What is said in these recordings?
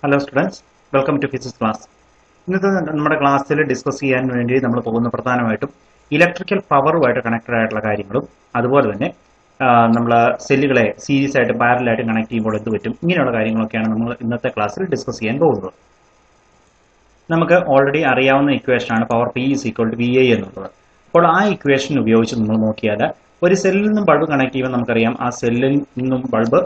Hello students, welcome to physics class. ഇന്നത്തെ നമ്മുടെ ക്ലാസ്സിൽ ഡിസ്കസ് ചെയ്യാൻ വേണ്ടി നമ്മൾ പോകുന്ന പ്രധാനമായിട്ടും ഇലക്ട്രിക്കൽ പവറുമായിട്ട് കണക്റ്റഡ് ആയിട്ടുള്ള കാര്യങ്ങളും അതുപോലെ തന്നെ നമ്മൾ സെല്ലുകളെ സീരീസ് ആയിട്ട് പാരലൽ ആയിട്ട് കണക്ട് ചെയ്യുമ്പോൾ എന്ത് പറ്റും ഇങ്ങനെയുള്ള കാര്യങ്ങളൊക്കെയാണ് നമ്മൾ ഇന്നത്തെ ക്ലാസ്സിൽ ഡിസ്കസ് ചെയ്യാൻ പോകുന്നത്. നമുക്ക് ഓൾറെഡി അറിയാവുന്ന ഇക്വേഷൻ ആണ് പവർ P = VI എന്നുള്ളത്. അപ്പോൾ ആ ഇക്വേഷൻ ഉപയോഗിച്ച് നമ്മൾ നോക്കിയാൽ ഒരു സെല്ലിൽ നിന്നും ബൾബ് കണക്ട് ചെയ്യുമ്പോൾ നമുക്കറിയാം ആ സെല്ലിൽ നിന്നും ബൾബ്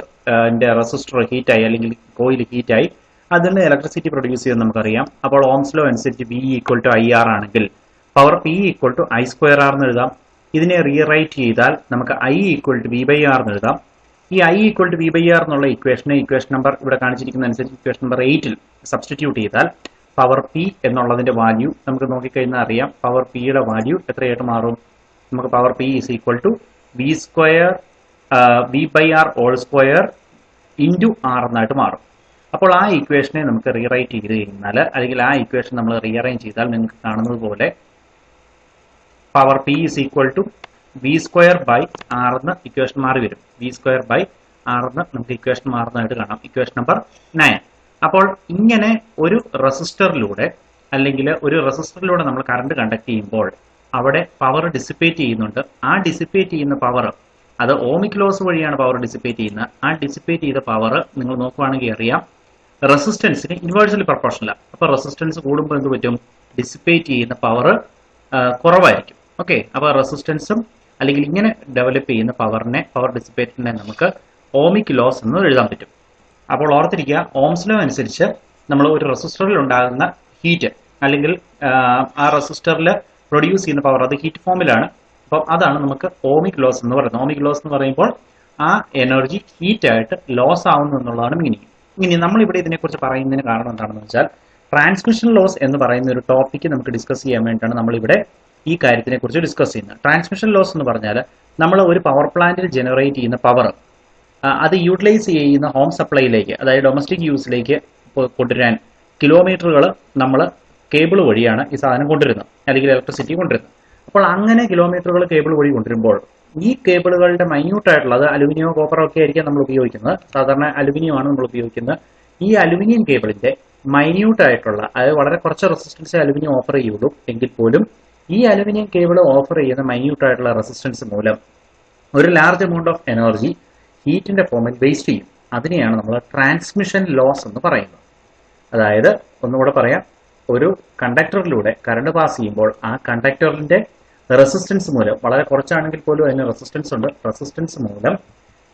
റെസിസ്റ്റർ ഹീറ്റായി അല്ലെങ്കിൽ കോയിൽ ഹീറ്റായി അതിന് ഇലക്ട്രിസിറ്റി പ്രൊഡ്യൂസ് ചെയ്യുന്നത് നമുക്കറിയാം. അപ്പോൾ ഓംസ് ലോ അനുസരിച്ച് V = IR ആണെങ്കിൽ പവർ P = I² R എന്ന് എഴുതാം. ഇതിനെ റീറൈറ്റ് ചെയ്താൽ നമുക്ക് I = V/R എന്ന് എഴുതാം. ഈ I = V/R എന്നുള്ള ഇക്വേഷൻ നമ്പർ ഇവിടെ കാണിച്ചിരിക്കുന്ന അനുസരിച്ച് ഇക്വേഷൻ നമ്പർ 8 സബ്സ്റ്റിറ്റ്യൂട്ട് ചെയ്താൽ പവർ P എന്നുള്ളതിന്റെ വാല്യൂ നമുക്ക് നോക്കിക്കഴിഞ്ഞാൽ അറിയാം. പവർ P യുടെ വാല്യൂ എത്രയായിട്ട് മാറും? നമുക്ക് പവർ P = V/R² × R എന്നായിട്ട് മാറും. അപ്പോൾ ആ ഇക്വേഷനെ നമുക്ക് റീറൈറ്റ് ചെയ്ത് കഴിഞ്ഞാൽ അല്ലെങ്കിൽ ആ ഇക്വേഷൻ നമ്മൾ റീഅറേഞ്ച് ചെയ്താൽ നിങ്ങൾക്ക് കാണുന്നത് പോലെ പവർ P = V²/R എന്ന് ഇക്വേഷൻ മാറി വരും. V²/R എന്ന് നമുക്ക് ഇക്വേഷൻ മാറുന്നതായിട്ട് കാണാം. Equation number 9. അപ്പോൾ ഇങ്ങനെ ഒരു റെസിസ്റ്ററിലൂടെ അല്ലെങ്കിൽ ഒരു റെസിസ്റ്ററിലൂടെ നമ്മൾ കറണ്ട് കണ്ടക്ട് ചെയ്യുമ്പോൾ അവിടെ പവർ ഡിസിപ്പേറ്റ് ചെയ്യുന്നുണ്ട്. ആ ഡിസിപ്പേറ്റ് ചെയ്യുന്ന പവർ അത് ഓമിക് ലോസ് വഴിയാണ് പവർ ഡിസിപ്പേറ്റ് ചെയ്യുന്നത്. ആ ഡിസിപ്പേറ്റ് ചെയ്ത പവർ നിങ്ങൾ നോക്കുവാണെങ്കിൽ അറിയാം റെസിസ്റ്റൻസിന് ഇൻവേഴ്സ്ലി പ്രൊപ്പോർഷണൽ. അപ്പോൾ റെസിസ്റ്റൻസ് കൂടുമ്പോൾ എന്ത് പറ്റും? ഡിസിപ്പേറ്റ് ചെയ്യുന്ന പവർ കുറവായിരിക്കും. ഓക്കെ, അപ്പോൾ റെസിസ്റ്റൻസും അല്ലെങ്കിൽ ഇങ്ങനെ ഡെവലപ്പ് ചെയ്യുന്ന പവർ ഡിസിപ്പേറ്റിനെ നമുക്ക് ഓമിക് ലോസ് എന്ന് എഴുതാൻ പറ്റും. അപ്പോൾ ഓർത്തിരിക്കുക, ഓംസ് ലോ അനുസരിച്ച് നമ്മൾ ഒരു റെസിസ്റ്ററിൽ ഉണ്ടാകുന്ന ഹീറ്റ് അല്ലെങ്കിൽ ആ റെസിസ്റ്ററിൽ പ്രൊഡ്യൂസ് ചെയ്യുന്ന പവർ അത് ഹീറ്റ് ഫോമിലാണ്. അപ്പോൾ അതാണ് നമുക്ക് ഓമിക് ലോസ് എന്ന് പറയുന്നത്. ഓമിക് ലോസ് എന്ന് പറയുമ്പോൾ ആ എനർജി ഹീറ്റായിട്ട് ലോസ് ആവുന്നു എന്നുള്ളതാണ് മീനിങ്. ഇനി നമ്മളിവിടെ ഇതിനെക്കുറിച്ച് പറയുന്നതിന് കാരണം എന്താണെന്ന് വെച്ചാൽ ട്രാൻസ്മിഷൻ ലോസ് എന്ന് പറയുന്ന ഒരു ടോപ്പിക്ക് നമുക്ക് ഡിസ്കസ് ചെയ്യാൻ വേണ്ടിയിട്ടാണ് നമ്മളിവിടെ ഈ കാര്യത്തിനെ കുറിച്ച് ഡിസ്കസ് ചെയ്യുന്നത്. ട്രാൻസ്മിഷൻ ലോസ് എന്ന് പറഞ്ഞാൽ നമ്മൾ ഒരു പവർ പ്ലാന്റിൽ ജനറേറ്റ് ചെയ്യുന്ന പവർ അത് യൂട്ടിലൈസ് ചെയ്യുന്ന ഹോം സപ്ലൈയിലേക്ക്, അതായത് ഡൊമസ്റ്റിക് യൂസിലേക്ക് കൊണ്ടുവരാൻ കിലോമീറ്ററുകൾ നമ്മൾ കേബിൾ വഴിയാണ് ഈ സാധനം കൊണ്ടുവരുന്നത് അല്ലെങ്കിൽ ഇലക്ട്രിസിറ്റി കൊണ്ടുവരുന്നത്. അപ്പോൾ അങ്ങനെ കിലോമീറ്ററുകൾ കേബിൾ വഴി കൊണ്ടുവരുമ്പോൾ ഈ കേബിളുകളുടെ മൈന്യൂട്ട് ആയിട്ടുള്ളത് അലുമിനിയമോ കോപ്പറോ ഒക്കെ ആയിരിക്കും നമ്മൾ ഉപയോഗിക്കുന്നത്. സാധാരണ അലുമിനിയം ആണ് നമ്മൾ ഉപയോഗിക്കുന്നത്. ഈ അലുമിനിയം കേബിളിന്റെ മൈന്യൂട്ട് ആയിട്ടുള്ള, അതായത് വളരെ കുറച്ച് റെസിസ്റ്റൻസ് അലുമിനിയം ഓഫർ ചെയ്യുള്ളൂ എങ്കിൽ പോലും ഈ അലുമിനിയം കേബിൾ ഓഫർ ചെയ്യുന്ന മൈന്യൂട്ട് ആയിട്ടുള്ള റെസിസ്റ്റൻസ് മൂലം ഒരു ലാർജ് എമൗണ്ട് ഓഫ് എനർജി ഹീറ്റിന്റെ ഫോമിൽ വേസ്റ്റ് ചെയ്യും. അതിനെയാണ് നമ്മൾ ട്രാൻസ്മിഷൻ ലോസ് എന്ന് പറയുന്നത്. അതായത് ഒന്നുകൂടെ പറയാം, ഒരു കണ്ടക്ടറിലൂടെ കറണ്ട് പാസ് ചെയ്യുമ്പോൾ ആ കണ്ടക്ടറിന്റെ റെസിസ്റ്റൻസ് മൂലം, വളരെ കുറച്ചാണെങ്കിൽ പോലും അതിന് റെസിസ്റ്റൻസ് ഉണ്ട്, റെസിസ്റ്റൻസ് മൂലം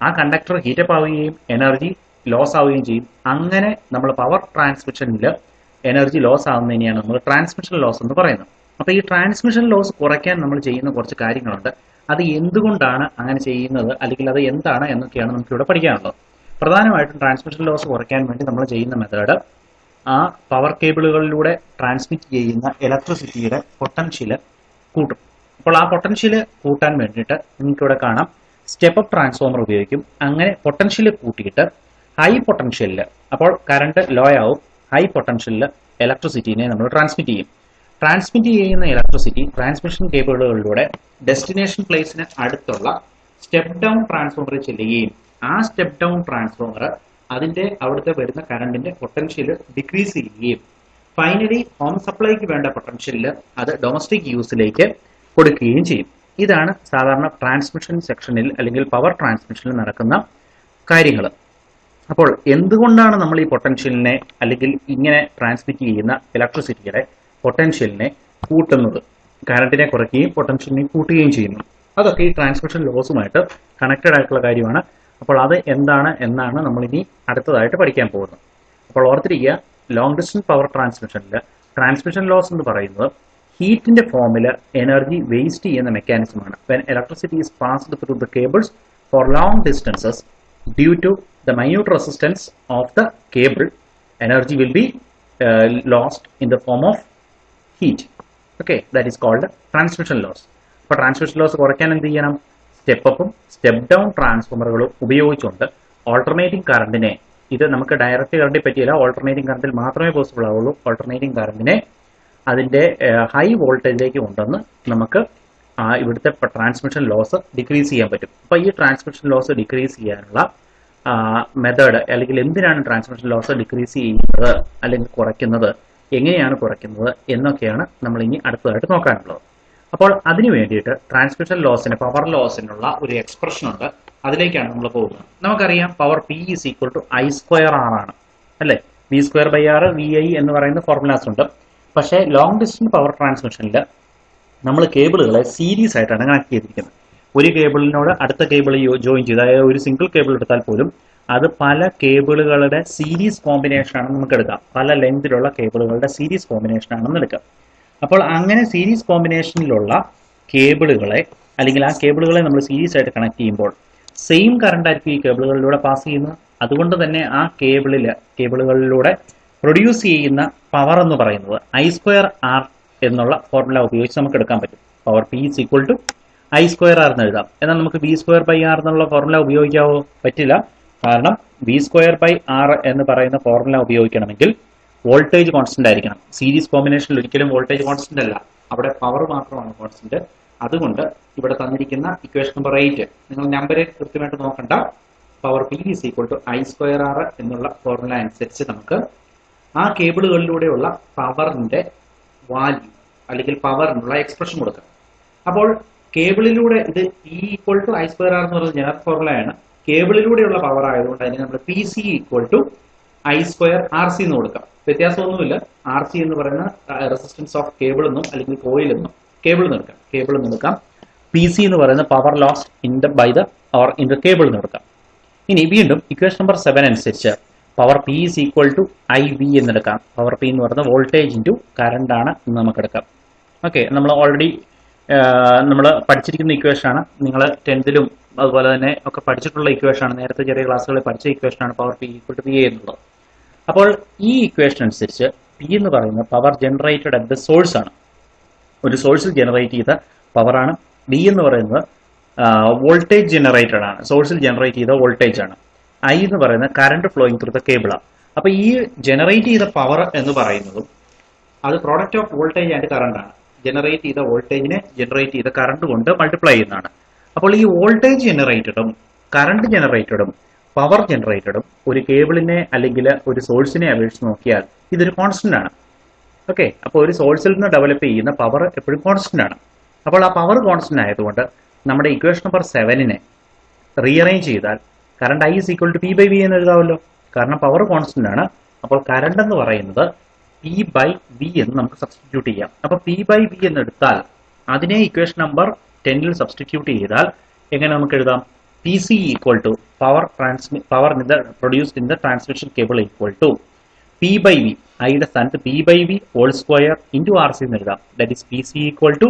ആ കണ്ടക്ടർ ഹീറ്റപ്പ് ആവുകയും എനർജി ലോസ് ആവുകയും ചെയ്യും. അങ്ങനെ നമ്മൾ പവർ ട്രാൻസ്മിഷനിൽ എനർജി ലോസ് ആവുന്നതിനെയാണ് നമ്മൾ ട്രാൻസ്മിഷൻ ലോസ് എന്ന് പറയുന്നത്. അപ്പോൾ ഈ ട്രാൻസ്മിഷൻ ലോസ് കുറയ്ക്കാൻ നമ്മൾ ചെയ്യുന്ന കുറച്ച് കാര്യങ്ങളുണ്ട്. അത് എന്തുകൊണ്ടാണ് അങ്ങനെ ചെയ്യുന്നത് അല്ലെങ്കിൽ അത് എന്താണ് എന്നൊക്കെയാണ് നമുക്കിവിടെ പഠിക്കാനുള്ളത്. പ്രധാനമായിട്ടും ട്രാൻസ്മിഷൻ ലോസ് കുറയ്ക്കാൻ വേണ്ടി നമ്മൾ ചെയ്യുന്ന മെത്തേഡ് ആ പവർ കേബിളുകളിലൂടെ ട്രാൻസ്മിറ്റ് ചെയ്യുന്ന ഇലക്ട്രിസിറ്റിയുടെ പൊട്ടൻഷ്യൽ കൂട്ടും. അപ്പോൾ ആ പൊട്ടൻഷ്യൽ കൂട്ടാൻ വേണ്ടിയിട്ട് നിങ്ങൾക്കിവിടെ കാണാം സ്റ്റെപ്പ് അപ്പ് ട്രാൻസ്ഫോമർ ഉപയോഗിക്കും. അങ്ങനെ പൊട്ടൻഷ്യൽ കൂട്ടിയിട്ട് ഹൈ പൊട്ടൻഷ്യലിൽ, അപ്പോൾ കറണ്ട് ലോ ആവും, ഹൈ പൊട്ടൻഷ്യലിൽ ഇലക്ട്രിസിറ്റിനെ നമ്മൾ ട്രാൻസ്മിറ്റ് ചെയ്യും. ട്രാൻസ്മിറ്റ് ചെയ്യുന്ന ഇലക്ട്രിസിറ്റി ട്രാൻസ്മിഷൻ കേബിളുകളിലൂടെ ഡെസ്റ്റിനേഷൻ പ്ലേസിന് അടുത്തുള്ള സ്റ്റെപ്പ് ഡൗൺ ട്രാൻസ്ഫോമറിൽ ചെല്ലുകയും ആ സ്റ്റെപ്പ് ഡൗൺ ട്രാൻസ്ഫോമർ അതിന്റെ അവിടുത്തെ വരുന്ന കറണ്ടിന്റെ പൊട്ടൻഷ്യൽ ഡിക്രീസ് ചെയ്യുകയും ഫൈനലി ഹോം സപ്ലൈക്ക് വേണ്ട പൊട്ടൻഷ്യലിൽ അത് ഡൊമസ്റ്റിക് യൂസിലേക്ക് കൊടുക്കുകയും ചെയ്യും. ഇതാണ് സാധാരണ ട്രാൻസ്മിഷൻ സെക്ഷനിൽ അല്ലെങ്കിൽ പവർ ട്രാൻസ്മിഷനിൽ നടക്കുന്ന കാര്യങ്ങൾ. അപ്പോൾ എന്തുകൊണ്ടാണ് നമ്മൾ ഈ പൊട്ടൻഷ്യലിനെ അല്ലെങ്കിൽ ഇങ്ങനെ ട്രാൻസ്മിറ്റ് ചെയ്യുന്ന ഇലക്ട്രിസിറ്റിയുടെ പൊട്ടൻഷ്യലിനെ കൂട്ടുന്നത്? കറണ്ടിനെ കുറയ്ക്കുകയും പൊട്ടൻഷ്യലിനെ കൂട്ടുകയും ചെയ്യുന്നു. അതൊക്കെ ഈ ട്രാൻസ്മിഷൻ ലോസുമായിട്ട് കണക്റ്റഡ് ആയിട്ടുള്ള കാര്യമാണ്. അപ്പോൾ അത് എന്താണ് എന്നാണ് നമ്മൾ ഇനി അടുത്തതായിട്ട് പഠിക്കാൻ പോകുന്നത്. അപ്പോൾ ഓർത്തിരിക്കുക, ലോങ് ഡിസ്റ്റൻസ് പവർ ട്രാൻസ്മിഷനിൽ ട്രാൻസ്മിഷൻ ലോസ് എന്ന് പറയുന്നത് ഹീറ്റിന്റെ ഫോമിൽ എനർജി വേസ്റ്റ് ചെയ്യുന്ന മെക്കാനിസമാണ്. When electricity is passed through the cables for long distances due to the minute resistance of the cable, energy will be lost in the form of heat. Okay, that is called transmission loss. അപ്പോൾ transmission loss കുറയ്ക്കാൻ എന്ത് ചെയ്യണം? Step അപ്പും step down ട്രാൻസ്ഫോമറുകളും ഉപയോഗിച്ചുകൊണ്ട് alternating കറണ്ടിനെ, ഇത് നമുക്ക് direct കറണ്ടിൽ പറ്റിയില്ല, ഓൾട്ടർനേറ്റിംഗ് കറണ്ടിൽ മാത്രമേ പോസിബിൾ ആവുള്ളൂ. ഓൾട്ടർനേറ്റിംഗ് കറണ്ടിനെ അതിന്റെ ഹൈ വോൾട്ടേജിലേക്ക് കൊണ്ടുവന്ന് നമുക്ക് ഇവിടുത്തെ ട്രാൻസ്മിഷൻ ലോസ് ഡിക്രീസ് ചെയ്യാൻ പറ്റും. അപ്പോൾ ഈ ട്രാൻസ്മിഷൻ ലോസ് ഡിക്രീസ് ചെയ്യാനുള്ള മെത്തേഡ് അല്ലെങ്കിൽ എന്തിനാണ് ട്രാൻസ്മിഷൻ ലോസ് ഡിക്രീസ് ചെയ്യുന്നത് അല്ലെങ്കിൽ കുറയ്ക്കുന്നത്, എങ്ങനെയാണ് കുറയ്ക്കുന്നത് എന്നൊക്കെയാണ് നമ്മൾ ഇനി അടുത്തതായിട്ട് നോക്കാനുള്ളത്. അപ്പോൾ അതിനു വേണ്ടിയിട്ട് ട്രാൻസ്മിഷൻ ലോസിന് പവർ ലോസിനുള്ള ഒരു എക്സ്പ്രഷൻ ഉണ്ട്, അതിലേക്കാണ് നമ്മൾ പോകുന്നത്. നമുക്കറിയാം power P is equal to I² R ആണ് അല്ലേ. V²/R VI എന്ന് പറയുന്ന ഫോർമുലാസ് ഉണ്ട്. പക്ഷേ ലോങ് ഡിസ്റ്റൻസ് പവർ ട്രാൻസ്മിഷനിൽ നമ്മൾ കേബിളുകളെ സീരീസ് ആയിട്ടാണ് കണക്ട് ചെയ്തിരിക്കുന്നത്. ഒരു കേബിളിനോട് അടുത്ത കേബിൾ ജോയിൻ ചെയ്ത്, അതായത് ഒരു സിംഗിൾ കേബിൾ എടുത്താൽ പോലും അത് പല കേബിളുകളുടെ സീരീസ് കോമ്പിനേഷൻ ആണെന്ന് നമുക്ക് എടുക്കാം. പല ലെങ്തിലുള്ള കേബിളുകളുടെ സീരീസ് കോമ്പിനേഷൻ ആണെന്ന് എടുക്കാം. അപ്പോൾ അങ്ങനെ സീരീസ് കോമ്പിനേഷനിലുള്ള കേബിളുകളെ അല്ലെങ്കിൽ ആ കേബിളുകളെ നമ്മൾ സീരീസ് ആയിട്ട് കണക്ട് ചെയ്യുമ്പോൾ സെയിം കറണ്ട് ആയിരിക്കും ഈ കേബിളുകളിലൂടെ പാസ് ചെയ്യുന്നത്. അതുകൊണ്ട് തന്നെ ആ കേബിളുകളിലൂടെ പ്രൊഡ്യൂസ് ചെയ്യുന്ന പവർ എന്ന് പറയുന്നത് I² R എന്നുള്ള ഫോർമുല ഉപയോഗിച്ച് നമുക്ക് എടുക്കാൻ പറ്റും. Power P is equal to I² R എന്ന് എഴുതാം. എന്നാൽ നമുക്ക് V²/R എന്നുള്ള ഫോർമുല ഉപയോഗിക്കാവോ? പറ്റില്ല. കാരണം V²/R എന്ന് പറയുന്ന ഫോർമുല ഉപയോഗിക്കണമെങ്കിൽ വോൾട്ടേജ് കോൺസ്റ്റന്റ് ആയിരിക്കണം. സീരീസ് കോമ്പിനേഷനിൽ ഒരിക്കലും വോൾട്ടേജ് കോൺസ്റ്റന്റ് അല്ല, അവിടെ പവർ മാത്രമാണ് കോൺസ്റ്റന്റ്. അതുകൊണ്ട് ഇവിടെ തന്നിരിക്കുന്ന ഇക്വേഷൻ നമ്പർ 8 നിങ്ങൾ നമ്പർ കൃത്യമായിട്ട് നോക്കണ്ട. Power P is equal to I² R എന്നുള്ള ഫോർമുല അനുസരിച്ച് നമുക്ക് ആ കേബിളുകളിലൂടെയുള്ള പവറിന്റെ വാല്യൂ അല്ലെങ്കിൽ പവറിനുള്ള എക്സ്പ്രഷൻ കൊടുക്കാം. അപ്പോൾ കേബിളിലൂടെ ഇത് P equal to I² R എന്ന് പറയുന്ന ജനറൽ ഫോർമുലയാണ്. കേബിളിലൂടെയുള്ള പവർ ആയതുകൊണ്ട് അതിന് നമ്മൾ PC equal to I² RC എന്ന് കൊടുക്കാം. വ്യത്യാസമൊന്നുമില്ല. RC എന്ന് പറയുന്ന റെസിസ്റ്റൻസ് ഓഫ് കേബിൾ എന്നും അല്ലെങ്കിൽ കോയിൽ എന്നും കേബിൾ എന്ന് എടുക്കാം. PC എന്ന് പറയുന്ന power loss in the cable എന്ന് എടുക്കാം. ഇനി വീണ്ടും ഇക്വേഷൻ നമ്പർ 7 അനുസരിച്ച് power P is equal to IV എന്നെടുക്കാം. പവർ P എന്ന് പറയുന്നത് വോൾട്ടേജ് ഇൻറ്റു കറണ്ട് ആണ് എന്ന് നമുക്ക് എടുക്കാം. ഓക്കെ, നമ്മൾ ഓൾറെഡി നമ്മൾ പഠിച്ചിരിക്കുന്ന ഇക്വേഷൻ ആണ്. നിങ്ങൾ 10th അതുപോലെ തന്നെ ഒക്കെ പഠിച്ചിട്ടുള്ള ഇക്വേഷൻ ആണ്. നേരത്തെ ചെറിയ ക്ലാസ്സുകളിൽ പഠിച്ച ഇക്വേഷൻ ആണ് power P equal to VA എന്നുള്ളത്. അപ്പോൾ ഈ ഇക്വേഷൻ അനുസരിച്ച് P എന്ന് പറയുന്നത് power generated at the source ആണ്. ഒരു സോഴ്സിൽ ജനറേറ്റ് ചെയ്ത പവറാണ്. D എന്ന് പറയുന്നത് വോൾട്ടേജ് ജനറേറ്റഡ് ആണ്, സോഴ്സിൽ ജനറേറ്റ് ചെയ്ത വോൾട്ടേജ് ആണ്. I എന്ന് പറയുന്നത് കറണ്ട് ഫ്ലോയിങ് ത്രൂ ദ കേബിളാണ്. അപ്പൊ ഈ ജനറേറ്റ് ചെയ്ത പവർ എന്ന് പറയുന്നതും അത് product of voltage and current ആണ്. ജനറേറ്റ് ചെയ്ത വോൾട്ടേജിനെ ജനറേറ്റ് ചെയ്ത കറണ്ട് കൊണ്ട് മൾട്ടിപ്ലൈ ചെയ്യുന്നതാണ്. അപ്പോൾ ഈ വോൾട്ടേജ് ജനറേറ്റഡും കറണ്ട് ജനറേറ്റഡും പവർ ജനറേറ്റഡും ഒരു കേബിളിനെ അല്ലെങ്കിൽ ഒരു സോഴ്സിനെ അപേക്ഷിച്ച് നോക്കിയാൽ ഇതൊരു കോൺസ്റ്റന്റ് ആണ്. ഓക്കെ, അപ്പോൾ ഒരു സോഴ്സിൽ നിന്ന് ഡെവലപ്പ് ചെയ്യുന്ന പവർ എപ്പോഴും കോൺസ്റ്റന്റ് ആണ്. അപ്പോൾ ആ പവർ കോൺസ്റ്റന്റ് ആയതുകൊണ്ട് നമ്മുടെ ഇക്വേഷൻ നമ്പർ 7 റീഅറേഞ്ച് ചെയ്താൽ current I is equal to P/V എന്ന് എഴുതാമല്ലോ. കാരണം പവർ കോൺസ്റ്റന്റ് ആണ്. അപ്പോൾ കറണ്ട് എന്ന് പറയുന്നത് P/V എന്ന് നമുക്ക് സബ്സ്റ്റിറ്റ്യൂട്ട് ചെയ്യാം. അപ്പോൾ P/V എന്ന് എടുത്താൽ അതിനെ ഇക്വേഷൻ നമ്പർ 10 സബ്സ്റ്റിറ്റ്യൂട്ട് ചെയ്താൽ എങ്ങനെ നമുക്ക് എഴുതാം? PC equal to power produced in the transmission cable equal to P/V. ഐയുടെ സ്ഥാനത്ത് P/V whole square into RC എന്ന് എഴുതാം. That is PC equal to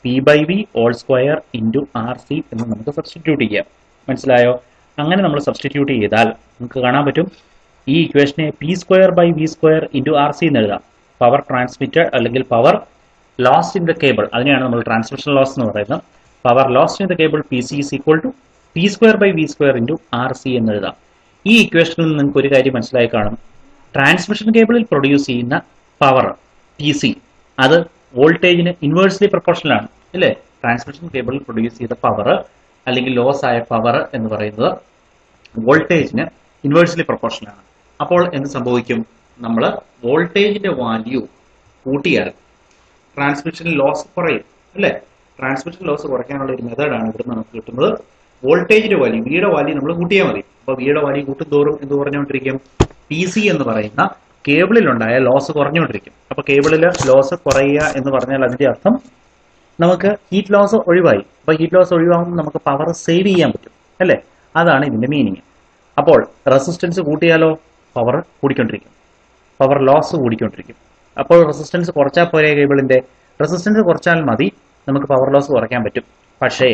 P/V whole square into RC എന്ന് നമുക്ക് സബ്സ്റ്റിറ്റ്യൂട്ട് ചെയ്യാം. മനസ്സിലായോ? അങ്ങനെ നമ്മൾ സബ്സ്റ്റിറ്റ്യൂട്ട് ചെയ്താൽ നമുക്ക് കാണാൻ പറ്റും ഈ ഇക്വേഷനെ P²/V² ഇൻറ്റു RC എന്ന് എഴുതാം. പവർ ട്രാൻസ്മിറ്റഡ് അല്ലെങ്കിൽ power lost in the cable, അതിനെയാണ് നമ്മൾ ട്രാൻസ്മിഷൻ ലോസ് എന്ന് പറയുന്നത്. Power lost in the cable PC is equal to P²/V² into RC എന്ന് എഴുതാം. ഈ ഇക്വേഷനിൽ നിന്ന് നിങ്ങൾക്ക് ഒരു കാര്യം മനസ്സിലായി കാണും. ട്രാൻസ്മിഷൻ കേബിളിൽ പ്രൊഡ്യൂസ് ചെയ്യുന്ന പവർ PC അത് വോൾട്ടേജിന് ഇൻവേഴ്സ്ലി പ്രൊപ്പോർഷണൽ ആണ് അല്ലേ. ട്രാൻസ്മിഷൻ കേബിളിൽ പ്രൊഡ്യൂസ് ചെയ്ത പവർ അല്ലെങ്കിൽ ലോസ് ആയ പവർ എന്ന് പറയുന്നത് വോൾട്ടേജിന് ഇൻവേഴ്സ്ലി പ്രൊപ്പോർഷണൽ ആണ്. അപ്പോൾ എന്ത് സംഭവിക്കും? നമ്മൾ വോൾട്ടേജിന്റെ വാല്യൂ കൂട്ടിയാൽ ട്രാൻസ്മിഷൻ ലോസ് കുറയും അല്ലേ. ട്രാൻസ്മിഷൻ ലോസ് കുറയ്ക്കാനുള്ള ഒരു മെത്തേഡാണ് ഇവിടെ നമുക്ക് കിട്ടുന്നത്. വോൾട്ടേജിന്റെ വാല്യൂ വിയുടെ വാല്യൂ നമ്മൾ കൂട്ടിയാൽ മതി. അപ്പോൾ വിയുടെ വാല്യൂ കൂട്ടുന്തോറും എന്ത് കുറഞ്ഞുകൊണ്ടിരിക്കും? PC എന്ന് പറയുന്ന കേബിളിലുണ്ടായ ലോസ് കുറഞ്ഞുകൊണ്ടിരിക്കും. അപ്പോൾ കേബിളിൽ ലോസ് കുറയുക എന്ന് പറഞ്ഞാൽ അതിന്റെ അർത്ഥം നമുക്ക് ഹീറ്റ് ലോസ് ഒഴിവായി. അപ്പോൾ ഹീറ്റ് ലോസ് ഒഴിവാകുമ്പോൾ നമുക്ക് പവർ സേവ് ചെയ്യാൻ പറ്റും അല്ലേ. അതാണ് ഇതിന്റെ മീനിങ്. അപ്പോൾ റെസിസ്റ്റൻസ് കൂട്ടിയാലോ പവർ കൂടിക്കൊണ്ടിരിക്കും, പവർ ലോസ് കൂടിക്കൊണ്ടിരിക്കും. അപ്പോൾ റെസിസ്റ്റൻസ് കുറച്ചാൽ പോരെ? കേബിളിന്റെ റെസിസ്റ്റൻസ് കുറച്ചാൽ മതി നമുക്ക് പവർ ലോസ് കുറയ്ക്കാൻ പറ്റും. പക്ഷേ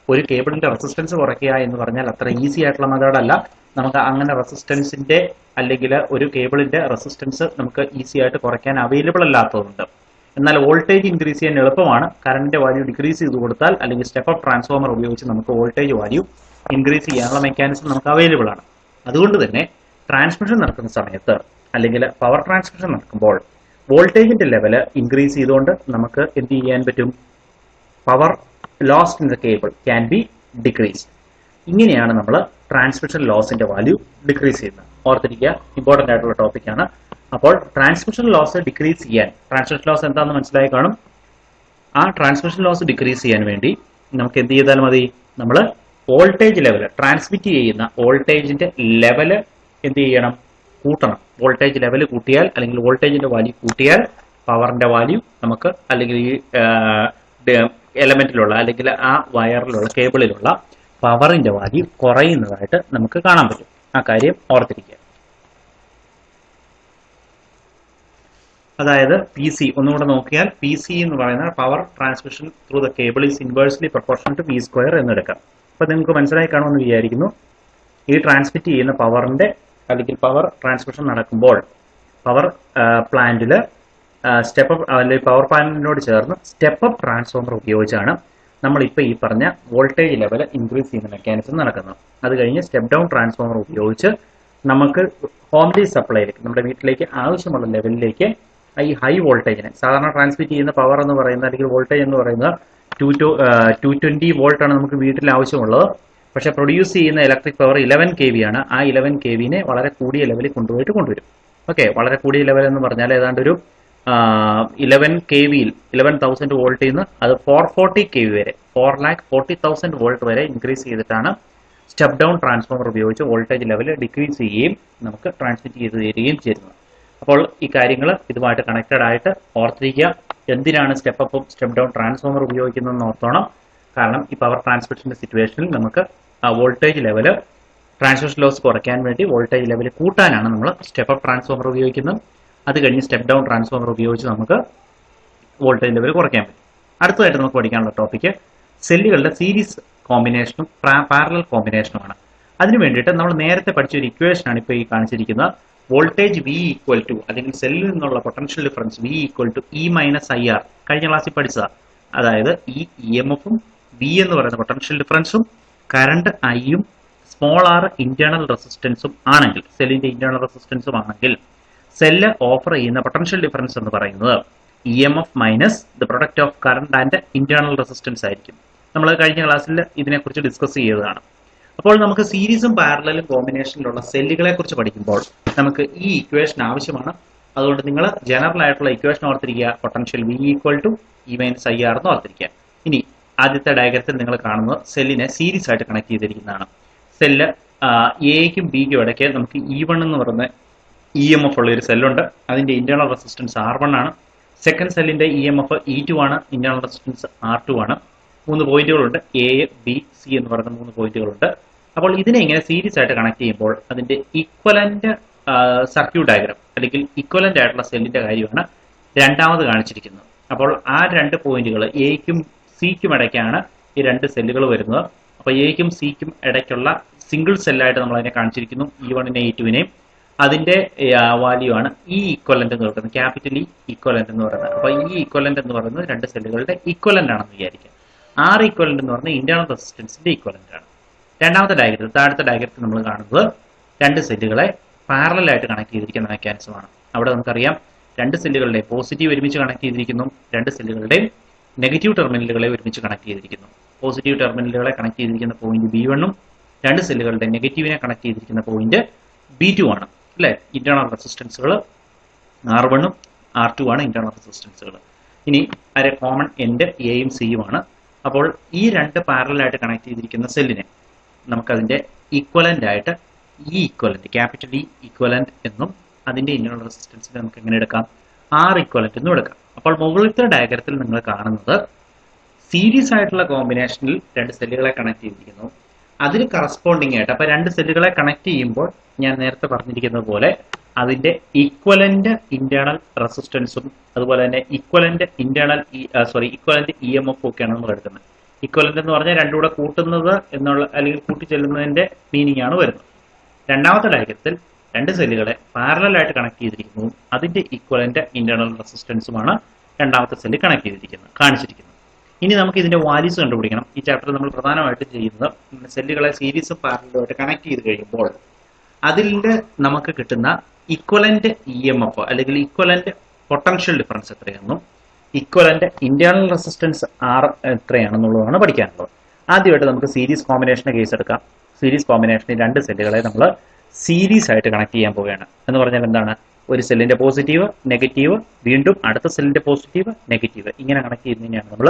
ഒരു കേബിളിന്റെ റെസിസ്റ്റൻസ് കുറയ്ക്കുക എന്ന് പറഞ്ഞാൽ അത്ര ഈസി ആയിട്ടുള്ള മെത്തേഡല്ല. നമുക്ക് അങ്ങനെ റെസിസ്റ്റൻസിന്റെ അല്ലെങ്കിൽ ഒരു കേബിളിന്റെ റെസിസ്റ്റൻസ് നമുക്ക് ഈസി ആയിട്ട് കുറയ്ക്കാൻ അവൈലബിൾ അല്ലാത്തതുണ്ട്. എന്നാൽ വോൾട്ടേജ് ഇൻക്രീസ് ചെയ്യാൻ എളുപ്പമാണ്. കറണ്ടിന്റെ വാല്യൂ ഡിക്രീസ് ചെയ്ത് കൊടുത്താൽ അല്ലെങ്കിൽ സ്റ്റെപ്പ് അപ്പ് ട്രാൻസ്ഫോമർ ഉപയോഗിച്ച് നമുക്ക് വോൾട്ടേജ് വാല്യൂ ഇൻക്രീസ് ചെയ്യാനുള്ള മെക്കാനിസം നമുക്ക് അവൈലബിൾ ആണ്. അതുകൊണ്ട് തന്നെ ട്രാൻസ്മിഷൻ നടക്കുന്ന സമയത്ത് അല്ലെങ്കിൽ പവർ ട്രാൻസ്മിഷൻ നടക്കുമ്പോൾ വോൾട്ടേജിന്റെ ലെവല് ഇൻക്രീസ് ചെയ്തുകൊണ്ട് നമുക്ക് എന്ത് ചെയ്യാൻ പറ്റും? Power lost in the cable can be decrease. ഇങ്ങനെയാണ് നമ്മൾ ട്രാൻസ്മിഷൻ ലോസിന്റെ വാല്യൂ ഡിക്രീസ് ചെയ്യുന്നത്. ഓർത്തിരിക്കുക, ഇമ്പോർട്ടന്റ് ആയിട്ടുള്ള ടോപ്പിക്കാണ്. അപ്പോൾ ട്രാൻസ്മിഷൻ ലോസ് ഡിക്രീസ് ചെയ്യാൻ, ട്രാൻസ്മിഷൻ ലോസ് എന്താണെന്ന് മനസ്സിലായി കാണും. ആ ട്രാൻസ്മിഷൻ ലോസ് ഡിക്രീസ് ചെയ്യാൻ വേണ്ടി നമുക്ക് എന്ത് ചെയ്താൽ മതി? നമ്മൾ വോൾട്ടേജ് ലെവൽ, ട്രാൻസ്മിറ്റ് ചെയ്യുന്ന വോൾട്ടേജിന്റെ ലെവൽ എന്ത് ചെയ്യണം? കൂട്ടണം. വോൾട്ടേജ് ലെവൽ കൂട്ടിയാൽ, അല്ലെങ്കിൽ വോൾട്ടേജിന്റെ വാല്യൂ കൂട്ടിയാൽ പവറിന്റെ വാല്യൂ നമുക്ക്, അല്ലെങ്കിൽ ഈ എലമെന്റിലുള്ള, അല്ലെങ്കിൽ ആ വയറിലുള്ള, കേബിളിലുള്ള പവറിന്റെ വാല്യൂ കുറയുന്നതായിട്ട് നമുക്ക് കാണാൻ പറ്റും. ആ കാര്യം ഓർത്തിരിക്കുക. അതായത് പി സി ഒന്നുകൂടെ നോക്കിയാൽ, പി സി എന്ന് പറയുന്ന power transmission through the cable is inversely proportional to V square എന്നെടുക്കാം. അപ്പൊ നിങ്ങൾക്ക് മനസ്സിലായി കാണുമെന്ന് വിചാരിക്കുന്നു. ഈ ട്രാൻസ്മിറ്റ് ചെയ്യുന്ന പവറിന്റെ, അല്ലെങ്കിൽ പവർ ട്രാൻസ്മിഷൻ നടക്കുമ്പോൾ പവർ പ്ലാന്റിൽ സ്റ്റെപ്പ് അപ്പ്, അല്ലെങ്കിൽ പവർ പ്ലാന്റിനോട് ചേർന്ന് സ്റ്റെപ്പ് അപ്പ് ട്രാൻസ്ഫോമർ ഉപയോഗിച്ചാണ് നമ്മളിപ്പോൾ ഈ പറഞ്ഞ വോൾട്ടേജ് ലെവൽ ഇൻക്രീസ് ചെയ്യുന്ന മെക്കാനിസം നടക്കുന്നത്. അത് കഴിഞ്ഞ് സ്റ്റെപ്പ് ഡൗൺ ട്രാൻസ്ഫോമർ ഉപയോഗിച്ച് നമുക്ക് ഹോംലി സപ്ലൈയിലേക്ക്, നമ്മുടെ വീട്ടിലേക്ക് ആവശ്യമുള്ള ലെവലിലേക്ക് ഈ ഹൈ വോൾട്ടേജിനെ, സാധാരണ ട്രാൻസ്മിറ്റ് ചെയ്യുന്ന പവർ എന്ന് പറയുന്നത്, അല്ലെങ്കിൽ വോൾട്ടേജ് എന്ന് പറയുന്നത് 220 വോൾട്ട് ആണ് നമുക്ക് വീട്ടിൽ ആവശ്യമുള്ളത്. പക്ഷെ പ്രൊഡ്യൂസ് ചെയ്യുന്ന ഇലക്ട്രിക് പവർ 11 kV ആണ്. ആ 11 kVനെ വളരെ കൂടിയ ലെവലിൽ കൊണ്ടുവരും. ഓക്കെ, വളരെ കൂടിയ ലെവൽ എന്ന് പറഞ്ഞാൽ ഏതാണ്ട് ഒരു 11 kVയിൽ 11,000 വോൾട്ടിൽ നിന്ന് അത് 440 kV വരെ, 4,40,000 വോൾട്ട് വരെ ഇൻക്രീസ് ചെയ്തിട്ടാണ് സ്റ്റെപ്പ് ഡൗൺ ട്രാൻസ്ഫോമർ ഉപയോഗിച്ച് വോൾട്ടേജ് ലെവൽ ഡിക്രീസ് ചെയ്യുകയും നമുക്ക് ട്രാൻസ്മിറ്റ് ചെയ്ത് തരികയും ചെയ്യുന്നത്. അപ്പോൾ ഈ കാര്യങ്ങൾ ഇതുമായിട്ട് കണക്റ്റഡ് ആയിട്ട് ഓർത്തിരിക്കുക. എന്തിനാണ് സ്റ്റെപ്പ് അപ്പും സ്റ്റെപ്പ് ഡൗൺ ട്രാൻസ്ഫോമർ ഉപയോഗിക്കുന്നതെന്ന് ഓർത്തോണം. കാരണം ഈ പവർ ട്രാൻസ്മിഷന്റെ സിറ്റുവേഷനിൽ നമുക്ക് ആ വോൾട്ടേജ് ലെവൽ, ട്രാൻസ്മിഷൻ ലോസ് കുറയ്ക്കാൻ വേണ്ടി വോൾട്ടേജ് ലെവൽ കൂട്ടാനാണ് നമ്മൾ സ്റ്റെപ്പ് അപ്പ് ട്രാൻസ്ഫോമർ ഉപയോഗിക്കുന്നത്. അത് കഴിഞ്ഞ് സ്റ്റെപ്പ് ഡൗൺ ട്രാൻസ്ഫോമർ ഉപയോഗിച്ച് നമുക്ക് വോൾട്ടേജ് ലെവൽ കുറയ്ക്കാൻ പറ്റും. അടുത്തതായിട്ട് നമുക്ക് പഠിക്കാനുള്ള ടോപ്പിക്ക് സെല്ലുകളുടെ സീരീസ് കോമ്പിനേഷനും പാരലൽ കോമ്പിനേഷനുമാണ്. അതിനു വേണ്ടിയിട്ട് നമ്മൾ നേരത്തെ പഠിച്ച ഒരു ഇക്വേഷനാണ് ഇപ്പോൾ ഈ കാണിച്ചിരിക്കുന്നത്. വോൾട്ടേജ് വി ഈക്വൽ ടു, അല്ലെങ്കിൽ സെല്ലിൽ നിന്നുള്ള potential difference V equal to E minus I R, കഴിഞ്ഞ ക്ലാസ്സിൽ പഠിച്ചതാണ്. അതായത് ഈ ഇ എം എഫും വി എന്ന് പറയുന്ന പൊട്ടൻഷ്യൽ ഡിഫറൻസും കറണ്ട് ഐയും സ്മോൾ ആർ ഇന്റേണൽ റെസിസ്റ്റൻസും ആണെങ്കിൽ, സെല്ലിന്റെ ഇന്റേണൽ റെസിസ്റ്റൻസും ആണെങ്കിൽ, സെല്ല് ഓഫർ ചെയ്യുന്ന പൊട്ടൻഷ്യൽ ഡിഫറൻസ് എന്ന് പറയുന്നത് E M F minus the product of current and internal resistance ആയിരിക്കും. നമ്മൾ കഴിഞ്ഞ ക്ലാസ്സിൽ ഇതിനെക്കുറിച്ച് ഡിസ്കസ് ചെയ്തതാണ്. അപ്പോൾ നമുക്ക് സീരീസും പാരലലും കോമ്പിനേഷനിലുള്ള സെല്ലുകളെ കുറിച്ച് പഠിക്കുമ്പോൾ നമുക്ക് ഈ ഇക്വേഷൻ ആവശ്യമാണ്. അതുകൊണ്ട് നിങ്ങൾ ജനറൽ ആയിട്ടുള്ള ഇക്വേഷൻ ഓർത്തിരിക്കുക, potential V equal to E minus I R എന്ന് ഓർത്തിരിക്കുക. ഇനി ആദ്യത്തെ ഡയഗ്രത്തിൽ നിങ്ങൾ കാണുന്നത് സെല്ലിനെ സീരീസ് ആയിട്ട് കണക്ട് ചെയ്തിരിക്കുന്നതാണ്. സെല്ല് എക്കും ബിക്കും ഇടയ്ക്ക് നമുക്ക് E1 എന്ന് പറയുന്ന ഇ എം എഫ് ഉള്ള ഒരു സെല്ലുണ്ട്. അതിന്റെ ഇന്റേണൽ റെസിസ്റ്റൻസ് R1 ആണ്. സെക്കൻഡ് സെല്ലിന്റെ ഇ എം എഫ് E2 ആണ്. ഇന്റേണൽ റെസിസ്റ്റൻസ് R2 ആണ്. 3 പോയിന്റുകളുണ്ട്, എ ബി സി എന്ന് പറയുന്ന 3 പോയിന്റുകളുണ്ട്. അപ്പോൾ ഇതിനെ ഇങ്ങനെ സീരീസ് ആയിട്ട് കണക്ട് ചെയ്യുമ്പോൾ അതിന്റെ ഇക്വലന്റ് സർക്യൂട്ട് ഡയഗ്രാം, അല്ലെങ്കിൽ ഇക്വലന്റ് ആയിട്ടുള്ള സെല്ലിന്റെ കാര്യമാണ് രണ്ടാമത് കാണിച്ചിരിക്കുന്നത്. അപ്പോൾ ആ 2 പോയിന്റുകൾ എക്കും സിക്കും ഇടയ്ക്കാണ് ഈ 2 സെല്ലുകൾ വരുന്നത്. അപ്പോൾ എക്കും സിക്കും ഇടയ്ക്കുള്ള സിംഗിൾ സെല്ലായിട്ട് നമ്മൾ അതിനെ കാണിച്ചിരിക്കുന്നു, E1നെ E2നെയും. അതിന്റെ വാല്യൂ ആണ് ഈ ഇക്വലന്റ് എന്ന് പറയുന്നത്, ക്യാപിറ്റൽ ഇ ഇക്വലന്റ് എന്ന് പറയുന്നത്. അപ്പോൾ ഈ ഇക്വലന്റ് എന്ന് പറയുന്നത് 2 സെല്ലുകളുടെ ഇക്വലന്റ് ആണെന്ന് വിചാരിക്കുക. ആർ ഇക്വലന്റ് എന്ന് പറഞ്ഞാൽ ഇന്റേണൽ റെസിസ്റ്റൻസിന്റെ ഇക്വലന്റ് ആണ്. രണ്ടാമത്തെ ഡയഗ്രത്തിൽ, താഴത്തെ ഡയഗ്രത്തിൽ നമ്മൾ കാണുന്നത് 2 സെല്ലുകളെ പാരലലായിട്ട് കണക്ട് ചെയ്തിരിക്കുന്ന മെക്കാനിസമാണ്. അവിടെ നമുക്കറിയാം 2 സെല്ലുകളുടെ പോസിറ്റീവ് ഒരുമിച്ച് കണക്ട് ചെയ്തിരിക്കുന്നു, 2 സെല്ലുകളുടെയും നെഗറ്റീവ് ടെർമിനലുകളെ ഒരുമിച്ച് കണക്ട് ചെയ്തിരിക്കുന്നു. പോസിറ്റീവ് ടെർമിനലുകളെ കണക്ട് ചെയ്തിരിക്കുന്ന പോയിന്റ് B1ഉം 2 സെല്ലുകളുടെ നെഗറ്റീവിനെ കണക്ട് ചെയ്തിരിക്കുന്ന പോയിന്റ് B2 ആണ്. അല്ലെ, ഇന്റേണൽ റെസിസ്റ്റൻസുകൾ R1ഉം R2 ആണ് ഇന്റേണൽ റെസിസ്റ്റൻസുകൾ. ഇനി അതിന്റെ കോമൺ എൻഡ് എയും സിയും ആണ്. അപ്പോൾ ഈ 2 പാരലലായിട്ട് കണക്ട് ചെയ്തിരിക്കുന്ന സെല്ലിനെ നമുക്കതിന്റെ ഈക്വലന്റ് ആയിട്ട് ഈ ഈക്വലന്റ്, ക്യാപിറ്റൽ ഇ ഈക്വലന്റ് എന്നും അതിന്റെ ഇന്റേണൽ റെസിസ്റ്റൻസിനെ നമുക്ക് എങ്ങനെ എടുക്കാം? ആർ ഈക്വലന്റ് എന്നും എടുക്കാം. അപ്പോൾ മുകളിലത്തെ ഡയഗ്രത്തിൽ നിങ്ങൾ കാണുന്നത് സീരീസ് ആയിട്ടുള്ള കോമ്പിനേഷനിൽ 2 സെല്ലുകളെ കണക്ട് ചെയ്തിരിക്കുന്നു. അതിന് കറസ്പോണ്ടിങ് ആയിട്ട്, അപ്പൊ 2 സെല്ലുകളെ കണക്ട് ചെയ്യുമ്പോൾ ഞാൻ നേരത്തെ പറഞ്ഞിരിക്കുന്നത് പോലെ അതിന്റെ ഈക്വലന്റ് ഇന്റേണൽ റെസിസ്റ്റൻസും അതുപോലെ തന്നെ equivalent equivalent E M F ഒക്കെയാണ് നമ്മൾ എടുക്കുന്നത്. ഈക്വലന്റ് എന്ന് പറഞ്ഞാൽ രണ്ടും കൂടെ കൂട്ടുന്നത് എന്നുള്ള, അല്ലെങ്കിൽ കൂട്ടിച്ചെല്ലുന്നതിന്റെ മീനിങ് ആണ് വരുന്നത്. രണ്ടാമത്തെ ഡയഗ്രത്തിൽ 2 സെല്ലുകളെ പാരലലായിട്ട് കണക്ട് ചെയ്തിരിക്കുന്നു, അതിന്റെ ഈക്വലന്റ് ഇന്റേണൽ റെസിസ്റ്റൻസുമാണ് രണ്ടാമത്തെ സെല്ല് കണക്ട് ചെയ്തിരിക്കുന്നത്, കാണിച്ചിരിക്കുന്നത്. ഇനി നമുക്ക് ഇതിന്റെ വാല്യൂസ് കണ്ടുപിടിക്കണം. ഈ ചാപ്റ്റർ നമ്മൾ പ്രധാനമായിട്ട് ചെയ്യുന്നത് സെല്ലുകളെ സീരീസും പാരലലുമായിട്ട് കണക്ട് ചെയ്ത് കഴിയുമ്പോൾ അതിന്റെ നമുക്ക് കിട്ടുന്ന ഇക്വലന്റ് ഇ എം എഫ് അല്ലെങ്കിൽ ഇക്വലന്റ് പൊട്ടൻഷ്യൽ ഡിഫറൻസ് എത്രയാണെന്നും ഇക്വലന്റ് ഇന്റേണൽ റെസിസ്റ്റൻസ് ആർ എത്രയാണെന്നുള്ളതാണ് പഠിക്കാനുള്ളത്. ആദ്യമായിട്ട് നമുക്ക് സീരീസ് കോമ്പിനേഷൻ്റെ കേസ് എടുക്കാം. സീരീസ് കോമ്പിനേഷനിൽ രണ്ട് സെല്ലുകളെ നമ്മൾ സീരീസ് ആയിട്ട് കണക്ട് ചെയ്യാൻ പോവുകയാണ്. എന്ന് പറഞ്ഞാൽ എന്താണ്? ഒരു സെല്ലിന്റെ പോസിറ്റീവ് നെഗറ്റീവ്, വീണ്ടും അടുത്ത സെല്ലിന്റെ പോസിറ്റീവ് നെഗറ്റീവ്, ഇങ്ങനെ കണക്ട് ചെയ്യുന്നതിനെയാണ് നമ്മൾ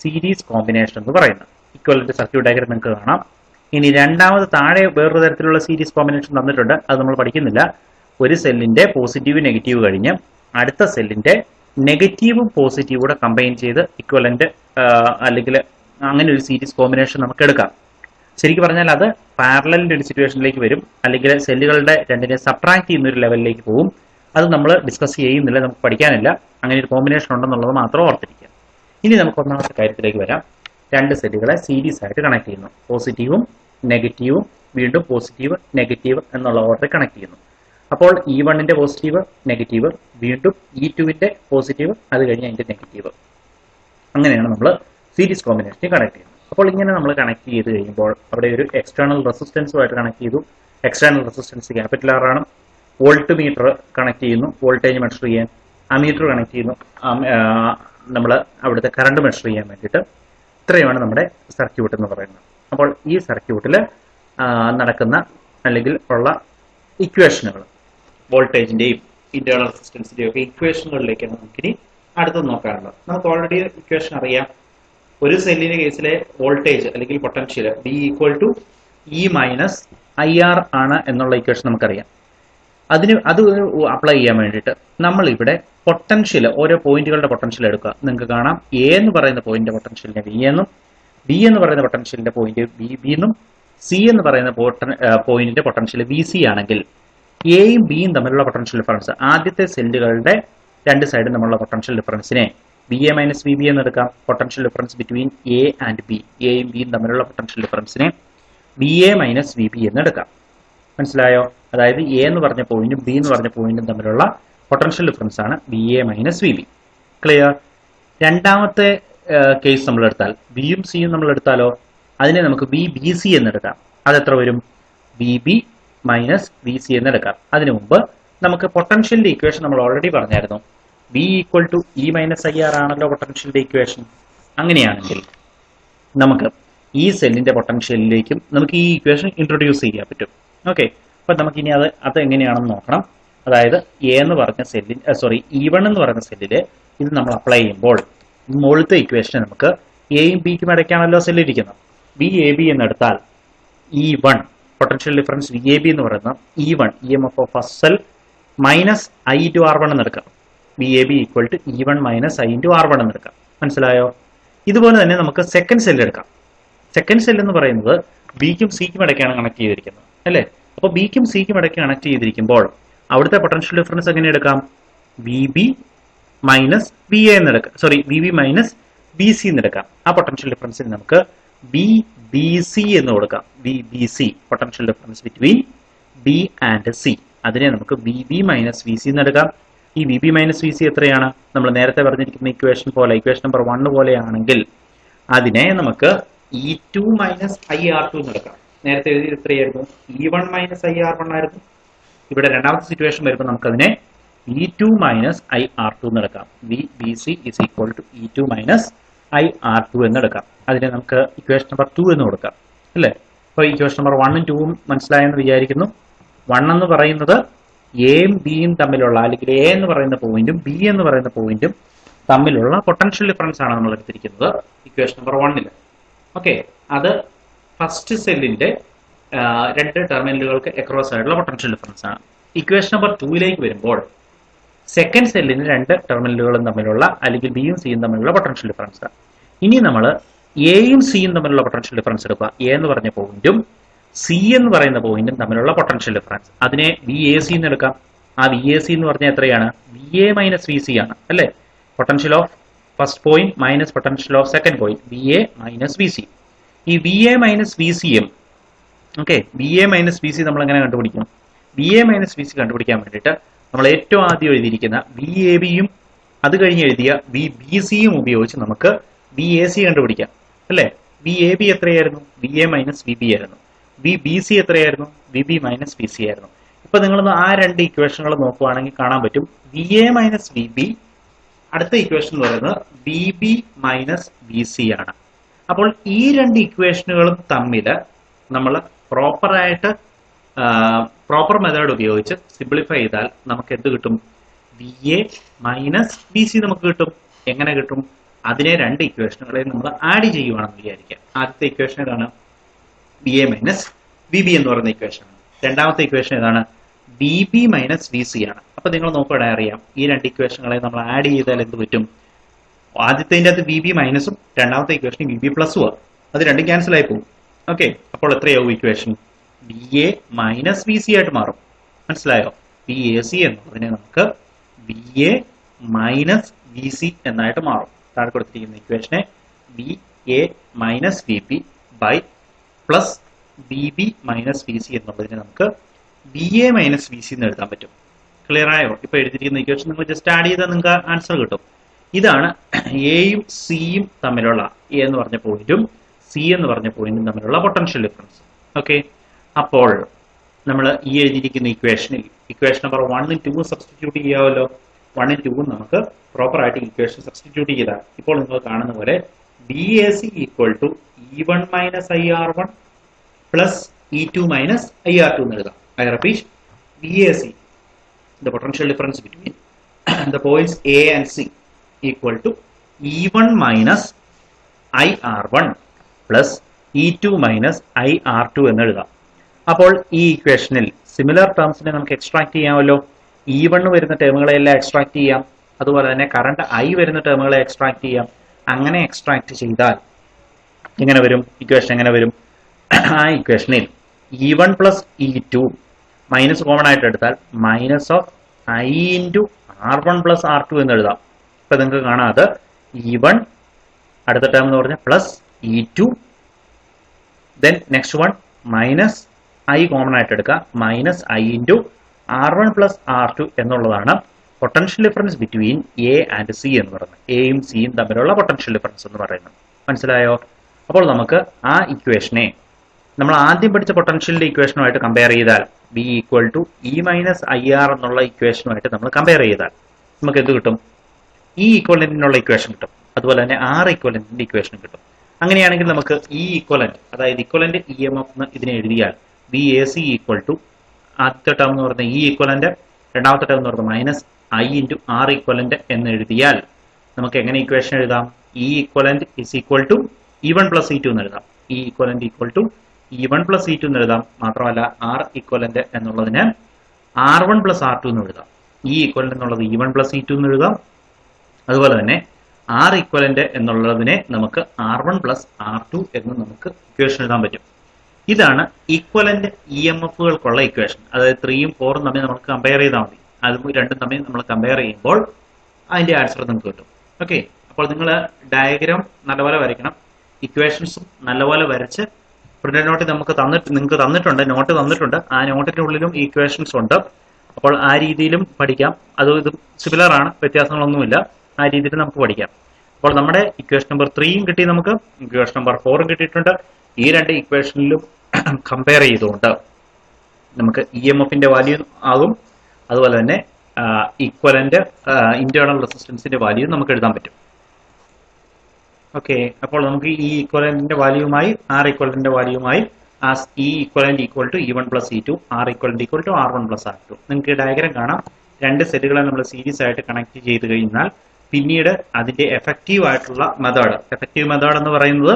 സീരീസ് കോമ്പിനേഷൻ എന്ന് പറയുന്നത്. ഇക്വലന്റ് സർക്യൂട്ട് ഡയഗ്രം നിങ്ങൾക്ക് കാണാം. ഇനി രണ്ടാമത് താഴെ വേറൊരു തരത്തിലുള്ള സീരീസ് കോമ്പിനേഷൻ തന്നിട്ടുണ്ട്, അത് നമ്മൾ പഠിക്കുന്നില്ല. ഒരു സെല്ലിന്റെ പോസിറ്റീവ് നെഗറ്റീവ് കഴിഞ്ഞ് അടുത്ത സെല്ലിന്റെ നെഗറ്റീവും പോസിറ്റീവും കൂടെ കമ്പൈൻ ചെയ്ത് ഇക്വലന്റ് അല്ലെങ്കിൽ അങ്ങനെ ഒരു സീരീസ് കോമ്പിനേഷൻ നമുക്ക് എടുക്കാം. ശരിക്കും പറഞ്ഞാൽ അത് പാരലലിന്റെ ഒരു സിറ്റുവേഷനിലേക്ക് വരും, അല്ലെങ്കിൽ സെല്ലുകളുടെ രണ്ടിനെ സബ്ട്രാക്ട് ചെയ്യുന്ന ഒരു ലെവലിലേക്ക് പോകും. അത് നമ്മൾ ഡിസ്കസ് ചെയ്യുന്നില്ല, നമുക്ക് പഠിക്കാനില്ല. അങ്ങനെ ഒരു കോമ്പിനേഷൻ ഉണ്ടെന്നുള്ളത് മാത്രം ഓർത്തിരിക്കുക. ഇനി നമുക്ക് ഒന്നാമത്തെ കാര്യത്തിലേക്ക് വരാം. രണ്ട് സെല്ലുകളെ സീരീസ് ആയിട്ട് കണക്ട് ചെയ്യുന്നു. പോസിറ്റീവും നെഗറ്റീവും വീണ്ടും പോസിറ്റീവ് നെഗറ്റീവ് എന്നുള്ള ഓർഡർ കണക്ട് ചെയ്യുന്നു. അപ്പോൾ E1ന്റെ പോസിറ്റീവ് നെഗറ്റീവ്, വീണ്ടും E2ന്റെ പോസിറ്റീവ്, അത് കഴിഞ്ഞ് അതിന്റെ നെഗറ്റീവ്. അങ്ങനെയാണ് നമ്മൾ സീരീസ് കോമ്പിനേഷനെ കണക്ട് ചെയ്യുന്നത്. അപ്പോൾ ഇങ്ങനെ നമ്മൾ കണക്ട് ചെയ്ത് കഴിയുമ്പോൾ അവിടെ ഒരു എക്സ്റ്റേണൽ റെസിസ്റ്റൻസുമായിട്ട് കണക്ട് ചെയ്തു. എക്സ്റ്റേണൽ റെസിസ്റ്റൻസ് ക്യാപിറ്റൽ R ആണ്. വോൾട്ട് മീറ്റർ കണക്ട് ചെയ്യുന്നു, വോൾട്ടേജ് മെഷർ ചെയ്യാൻ. അമീറ്റർ കണക്ട് ചെയ്യുന്നു, നമ്മൾ അവിടുത്തെ കറണ്ട് മെഷർ ചെയ്യാൻ വേണ്ടിയിട്ട്. ഇത്രയുമാണ് നമ്മുടെ സർക്യൂട്ട് എന്ന് പറയുന്നത്. അപ്പോൾ ഈ സർക്യൂട്ടിൽ നടക്കുന്ന അല്ലെങ്കിൽ ഉള്ള ഇക്വേഷനുകൾ, വോൾട്ടേജിന്റെയും ഇന്റേണൽ റെസിസ്റ്റൻസിന്റെയും ഒക്കെ ഇക്വേഷനുകളിലേക്കാണ് നമുക്കിനി അടുത്തത് നോക്കാനുള്ളത്. നമുക്ക് ഓൾറെഡി ഇക്വേഷൻ അറിയാം. ഒരു സെല്ലിന്റെ കേസിലെ വോൾട്ടേജ് അല്ലെങ്കിൽ പൊട്ടൻഷ്യൽ B = E - IR ആണ് എന്നുള്ള ഇക്വേഷൻ നമുക്കറിയാം. അത് അപ്ലൈ ചെയ്യാൻ വേണ്ടിയിട്ട് നമ്മൾ ഇവിടെ പൊട്ടൻഷ്യൽ, ഓരോ പോയിന്റുകളുടെ പൊട്ടൻഷ്യൽ എടുക്കുക. നിങ്ങൾക്ക് കാണാം A എന്ന് പറയുന്ന പോയിന്റിന്റെ പൊട്ടൻഷ്യലിനെ V എന്നും, B എന്ന് പറയുന്ന പൊട്ടൻഷ്യലിന്റെ പോയിന്റ് BB എന്നും, C എന്ന് പറയുന്ന പോയിന്റിന്റെ പൊട്ടൻഷ്യൽ VC ആണെങ്കിൽ എയും ബിയും തമ്മിലുള്ള പൊട്ടൻഷ്യൽ ഡിഫറൻസ്, ആദ്യത്തെ സെല്ലുകളുടെ രണ്ട് സൈഡും തമ്മിലുള്ള പൊട്ടൻഷ്യൽ ഡിഫറൻസിനെ BA - VB എന്ന് എടുക്കാം. Potential difference between A and B, എയും ബിയും തമ്മിലുള്ള പൊട്ടൻഷ്യൽ ഡിഫറൻസിനെ BA - VB എന്ന് എടുക്കാം. മനസ്സിലായോ? അതായത് A എന്ന് പറഞ്ഞ പോയിന്റും B എന്ന് പറഞ്ഞ പോയിന്റും തമ്മിലുള്ള പൊട്ടൻഷ്യൽ ഡിഫറൻസ് ആണ് BA - VB. ക്ലിയർ? രണ്ടാമത്തെ കേസ് നമ്മൾ എടുത്താൽ, ബിയും സിയും നമ്മൾ എടുത്താലോ, അതിനെ നമുക്ക് BBC എന്ന് എടുക്കാം. അതെത്ര വരും? BB - VC എന്ന് എടുക്കാം. അതിനു മുമ്പ് നമുക്ക് പൊട്ടൻഷ്യലിന്റെ ഇക്വേഷൻ നമ്മൾ ഓൾറെഡി പറഞ്ഞായിരുന്നു. B = E - IR ആണല്ലോ പൊട്ടൻഷ്യലിന്റെ ഇക്വേഷൻ. അങ്ങനെയാണെങ്കിൽ നമുക്ക് ഈ സെല്ലിന്റെ പൊട്ടൻഷ്യലിലേക്കും നമുക്ക് ഈ ഇക്വേഷൻ ഇൻട്രൊഡ്യൂസ് ചെയ്യാൻ പറ്റും. ഓക്കെ, അപ്പൊ നമുക്ക് ഇനി അത് എങ്ങനെയാണെന്ന് നോക്കണം. അതായത് A എന്ന് പറഞ്ഞ സെല്ലിൽ E1 എന്ന് പറയുന്ന സെല്ലില് ഇത് നമ്മൾ അപ്ലൈ ചെയ്യുമ്പോൾ മുകളിലത്തെ ഇക്വേഷനെ നമുക്ക് എയും ബിക്കും ഇടയ്ക്കാണല്ലോ സെല്ലിരിക്കുന്നത്. VAB എന്നെടുത്താൽ E1 potential difference VAB എന്ന് പറയുന്നത് E1 EMF of first cell minus I × R1 എന്ന് എടുക്കാം. VAB = E1 - I × R1 എന്ന് എടുക്കാം. മനസ്സിലായോ? ഇതുപോലെ തന്നെ നമുക്ക് സെക്കൻഡ് സെല്ല് എടുക്കാം. സെക്കൻഡ് സെല്ല് എന്ന് പറയുന്നത് ബിക്കും സിക്കും ഇടയ്ക്കാണ് കണക്ട് ചെയ്തിരിക്കുന്നത്, അല്ലേ? അപ്പോൾ ബിക്കും സിക്കും ഇടയ്ക്ക് കണക്ട് ചെയ്തിരിക്കുമ്പോൾ അവിടുത്തെ പൊട്ടൻഷ്യൽ ഡിഫറൻസ് എങ്ങനെ എടുക്കാം? VB - VA എന്ന് എടുക്കാം. VB - VC എന്ന് എടുക്കാം. ആ പൊട്ടൻഷ്യൽ ഡിഫറൻസിന് നമുക്ക് BBC എന്ന് കൊടുക്കാം. BBC potential difference between B and C. അതിനെ നമുക്ക് BB - VC എന്ന് എടുക്കാം. ഈ BB - VC എത്രയാണ്? നമ്മൾ നേരത്തെ പറഞ്ഞിരിക്കുന്ന ഇക്വേഷൻ പോലെ, ഇക്വേഷൻ നമ്പർ 1 പോലെയാണെങ്കിൽ അതിനെ നമുക്ക് E2 - IR2 എന്ന് എടുക്കാം. നേരത്തെ എഴുതിയത് എത്രയായിരുന്നു? E1 - IR1 ആയിരുന്നു. ഇവിടെ രണ്ടാമത്തെ സിറ്റുവേഷൻ വരുമ്പോൾ നമുക്കതിനെ E2 - IR2 എന്ന് എടുക്കാം. BBC = E2 - IR2 എന്ന് എടുക്കാം. അതിനെ നമുക്ക് ഇക്വേഷൻ നമ്പർ 2 എന്ന് കൊടുക്കാം, അല്ലേ? അപ്പോൾ ഇക്വേഷൻ നമ്പർ 1ഉം 2ഉം മനസ്സിലായെന്ന് വിചാരിക്കുന്നു. 1 എന്ന് പറയുന്നത് എയും ബിയും തമ്മിലുള്ള, അല്ലെങ്കിൽ A എന്ന് പറയുന്ന പോയിന്റും B എന്ന് പറയുന്ന പോയിന്റും തമ്മിലുള്ള പൊട്ടൻഷ്യൽ ഡിഫറൻസ് ആണ് നമ്മൾ എടുത്തിരിക്കുന്നത് ഇക്വേഷൻ നമ്പർ 1ൽ. ഓക്കെ, അത് ഫസ്റ്റ് സെല്ലിന്റെ രണ്ട് ടെർമിനലുകൾക്ക് അക്രോസ് ആയിട്ടുള്ള പൊട്ടൻഷ്യൽ ഡിഫറൻസ് ആണ്. ഇക്വേഷൻ നമ്പർ 2ലേക്ക് വരുമ്പോൾ സെക്കൻഡ് സെല്ലിന് രണ്ട് ടെർമിനലുകളും തമ്മിലുള്ള, അല്ലെങ്കിൽ ബിയും സിയും തമ്മിലുള്ള പൊട്ടൻഷ്യൽ ഡിഫറൻസ് ആണ്. ഇനി നമ്മൾ എയും സിയും തമ്മിലുള്ള പൊട്ടൻഷ്യൽ ഡിഫറൻസ് എടുക്കുക. എ എന്ന് പറഞ്ഞ പോയിന്റും സി എന്ന് പറയുന്ന പോയിന്റും തമ്മിലുള്ള പൊട്ടൻഷ്യൽ ഡിഫറൻസ്, അതിനെ VAC എന്ന് എടുക്കാം. ആ VAC എന്ന് പറഞ്ഞാൽ എത്രയാണ്? VA - VC ആണ്, അല്ലേ? Potential of first point minus potential of second point, VA - VC. ഈ VA - VCM, okay, VA - VC നമ്മൾ എങ്ങനെ കണ്ടുപിടിക്കും? VA - VC കണ്ടുപിടിക്കാൻ വേണ്ടിയിട്ട് നമ്മൾ ഏറ്റവും ആദ്യം എഴുതിയിരിക്കുന്ന VABയും അത് കഴിഞ്ഞ് എഴുതിയ VBCയും ഉപയോഗിച്ച് നമുക്ക് VAC കണ്ടുപിടിക്കാം, അല്ലേ? VAB എത്രയായിരുന്നു? VA - VB ആയിരുന്നു. VBC എത്രയായിരുന്നു? VB - VC ആയിരുന്നു. ഇപ്പൊ നിങ്ങളൊന്ന് ആ രണ്ട് ഇക്വേഷനുകൾ നോക്കുവാണെങ്കിൽ കാണാൻ പറ്റും VA - VB, അടുത്ത ഇക്വേഷൻ എന്ന് പറയുന്നത് VB - VC ആണ്. അപ്പോൾ ഈ രണ്ട് ഇക്വേഷനുകളും തമ്മിൽ നമ്മൾ പ്രോപ്പർ മെത്തേഡ് ഉപയോഗിച്ച് സിംപ്ലിഫൈ ചെയ്താൽ നമുക്ക് എന്ത് കിട്ടും? VA മൈനസ് VC നമുക്ക് കിട്ടും. എങ്ങനെ കിട്ടും? അതിനെ രണ്ട് ഇക്വേഷനുകളെ നമ്മൾ ആഡ് ചെയ്യുവാണെന്ന് വിചാരിക്കാം. ആദ്യത്തെ ഇക്വേഷൻ ഏതാണ്? VA മൈനസ് VB എന്ന് പറയുന്ന ഇക്വേഷൻ ആണ്. രണ്ടാമത്തെ ഇക്വേഷൻ ഏതാണ്? VB മൈനസ് VC ആണ്. അപ്പൊ നിങ്ങൾ നോക്കുകയാണെങ്കിൽ അറിയാം, ഈ രണ്ട് ഇക്വേഷനുകളെ നമ്മൾ ആഡ് ചെയ്താൽ എന്ത് പറ്റും? ആദ്യത്തെ അകത്ത് VB മൈനസും രണ്ടാമത്തെ ഇക്വേഷൻ VB പ്ലസും ആണ്. അത് രണ്ടും ക്യാൻസൽ ആയി പോകും. ഓക്കെ, അപ്പോൾ എത്രയാവും ഇക്വേഷൻ? VA മൈനസ് VC ആയിട്ട് മാറും. മനസ്സിലായോ? VAC എന്നുള്ളതിനെ നമുക്ക് VA മൈനസ് VC എന്നായിട്ട് മാറും. താഴെ കൊടുത്തിരിക്കുന്ന ഇക്വേഷനെ VA minus VB by plus VB minus VC എന്നുള്ളതിനെ നമുക്ക് VA മൈനസ് VC എന്ന് എഴുതാൻ പറ്റും. ക്ലിയർ ആയോ? ഇപ്പൊ എഴുതിയിരിക്കുന്ന ഇക്വേഷൻ നിങ്ങൾ ജസ്റ്റ് ആഡ് ചെയ്താൽ നിങ്ങൾക്ക് ആൻസർ കിട്ടും. ഇതാണ് എയും സിയും തമ്മിലുള്ള, എ എന്ന് പറഞ്ഞ പോയിന്റും സി എന്ന് പറഞ്ഞ പോയിന്റും തമ്മിലുള്ള പൊട്ടൻഷ്യൽ ഡിഫറൻസ്. ഓക്കെ, അപ്പോൾ നമ്മൾ ഈ എഴുതിയിരിക്കുന്ന ഇക്വേഷൻ നമ്പർ 1ഉം 2ഉം സബ്സ്റ്റിറ്റ്യൂട്ട് ചെയ്യാമല്ലോ. 1ഉം 2ഉം നമുക്ക് പ്രോപ്പർ ആയിട്ട് ഇക്വേഷൻ സബ്സ്റ്റിറ്റ്യൂട്ട് ചെയ്താൽ ഇപ്പോൾ നിങ്ങൾ കാണുന്ന പോലെ VAC equal to E1 minus IR1 plus E2 minus IR2 എന്ന് എഴുതാം. I repeat, VAC the potential difference between the points A and C equal to E1 minus IR1 plus E2 minus IR2 എന്ന് എഴുതാം. അപ്പോൾ ഈ ഇക്വേഷനിൽ similar ടേംസിനെ നമുക്ക് extract ചെയ്യാമല്ലോ. E1 വരുന്ന ടേമുകളെല്ലാം എക്സ്ട്രാക്ട് ചെയ്യാം, അതുപോലെ തന്നെ കറണ്ട് I വരുന്ന ടേമുകളെ എക്സ്ട്രാക്ട് ചെയ്യാം. അങ്ങനെ എക്സ്ട്രാക്ട് ചെയ്താൽ എങ്ങനെ വരും? ഇക്വേഷൻ എങ്ങനെ വരും? ആ ഇക്വേഷനിൽ E1 plus E2 minus common ആയിട്ട് എടുത്താൽ minus of I into R1 plus R2 എന്ന് എഴുതാം. ഇപ്പൊ നിങ്ങൾക്ക് കാണാം, അത് E1 അടുത്ത ടേം എന്ന് പറഞ്ഞാൽ plus E2 then next one minus I common ആയിട്ട് എടുക്കുക, minus I into R1 plus R2 എന്നുള്ളതാണ് potential difference between A and C എന്ന് പറയുന്നത്. എയും സിയും തമ്മിലുള്ള പൊട്ടൻഷ്യൽ ഡിഫറൻസ് എന്ന് പറയുന്നത്. മനസ്സിലായോ? അപ്പോൾ നമുക്ക് ആ ഇക്വേഷനെ നമ്മൾ ആദ്യം പഠിച്ച പൊട്ടൻഷ്യലിന്റെ ഇക്വേഷനുമായിട്ട് കമ്പയർ ചെയ്താൽ B equal to E minus IR എന്നുള്ള ഇക്വേഷനുമായിട്ട് നമ്മൾ കമ്പയർ ചെയ്താൽ നമുക്ക് എന്ത് കിട്ടും? E ഈക്വലന്റിനുള്ള ഇക്വേഷൻ കിട്ടും, അതുപോലെ തന്നെ R ഈക്വലന്റിന്റെ ഇക്വേഷൻ കിട്ടും. അങ്ങനെയാണെങ്കിൽ നമുക്ക് E ഈക്വലന്റ്, അതായത് ഇക്വലന്റ് EMF എന്ന് ഇതിനെ എഴുതിയാൽ VAC ഈക്വൽ ടു ആദ്യത്തെ ടേം എന്ന് പറയുന്നത് E ഈക്വലന്റ്, രണ്ടാമത്തെ ടേം എന്ന് പറയുന്നത് minus I into R equivalent എന്ന് എഴുതിയാൽ നമുക്ക് എങ്ങനെ ഇക്വേഷൻ എഴുതാം? E equivalent is equal to E1 plus E2 എന്ന് എഴുതാം. E equivalent equal to E1 plus E2 എന്ന് എഴുതാം. മാത്രമല്ല R ഈക്വലന്റ് എന്നുള്ളതിന് R1 പ്ലസ് R2 എന്ന് എഴുതാം. E ഈക്വലന്റ് എന്നുള്ളത് E1 പ്ലസ് E2 എന്ന് എഴുതാം. അതുപോലെ തന്നെ R ഈക്വലന്റ് എന്നുള്ളതിനെ നമുക്ക് R1 പ്ലസ് R2 എന്ന് നമുക്ക് ഇക്വേഷൻ എഴുതാൻ പറ്റും. ഇതാണ് ഈക്വലന്റ് EMFകൾക്കുള്ള ഇക്വേഷൻ. അതായത് 3ഉം 4ഉം തമ്മിൽ നമുക്ക് കമ്പയർ ചെയ്താൽ മതി. അതും രണ്ടും തമ്മിൽ നമ്മൾ കമ്പയർ ചെയ്യുമ്പോൾ അതിന്റെ ആൻസർ നമുക്ക് കിട്ടും. ഓക്കെ, അപ്പോൾ നിങ്ങൾ ഡയഗ്രാം നല്ലപോലെ വരയ്ക്കണം, ഇക്വേഷൻസും നല്ലപോലെ വരച്ച് പ്രിന്റഡ് നോട്ട് നിങ്ങൾക്ക് തന്നിട്ടുണ്ട്, നോട്ട് തന്നിട്ടുണ്ട്. ആ നോട്ടിന്റെ ഉള്ളിലും ഇക്വേഷൻസ് ഉണ്ട്. അപ്പോൾ ആ രീതിയിലും പഠിക്കാം. അതും ഇതും സിമിലർ ആണ്, വ്യത്യാസങ്ങളൊന്നുമില്ല. ആ രീതിയിൽ നമുക്ക് പഠിക്കാം. അപ്പോൾ നമ്മുടെ ഇക്വേഷൻ നമ്പർ 3ഉം കിട്ടി, നമുക്ക് ഇക്വേഷൻ നമ്പർ 4ഉം കിട്ടിയിട്ടുണ്ട്. ഈ രണ്ട് ഇക്വേഷനിലും കമ്പയർ ചെയ്തുകൊണ്ട് നമുക്ക് EMFന്റെ വാല്യൂ ആകും, അതുപോലെ തന്നെ ഈക്വലന്റ് ഇന്റേണൽ റെസിസ്റ്റൻസിന്റെ വാല്യൂ നമുക്ക് എഴുതാൻ പറ്റും. ഓക്കെ, അപ്പോൾ നമുക്ക് ഈ ഈക്വലന്റിന്റെ വാല്യൂമായി R ഈക്വലന്റിന്റെ വാല്യൂമായി as E equivalent equal to E1 plus E2, R equivalent equal to R1 plus R2. നിങ്ങൾക്ക് ഡയഗ്രാം കാണാം. രണ്ട് സെല്ലുകളെ നമ്മൾ സീരീസ് ആയിട്ട് കണക്ട് ചെയ്ത് കഴിഞ്ഞാൽ പിന്നീട് അതിന്റെ എഫക്റ്റീവ് ആയിട്ടുള്ള മെത്തേഡ്, എഫക്റ്റീവ് മെത്തേഡ് എന്ന് പറയുന്നത്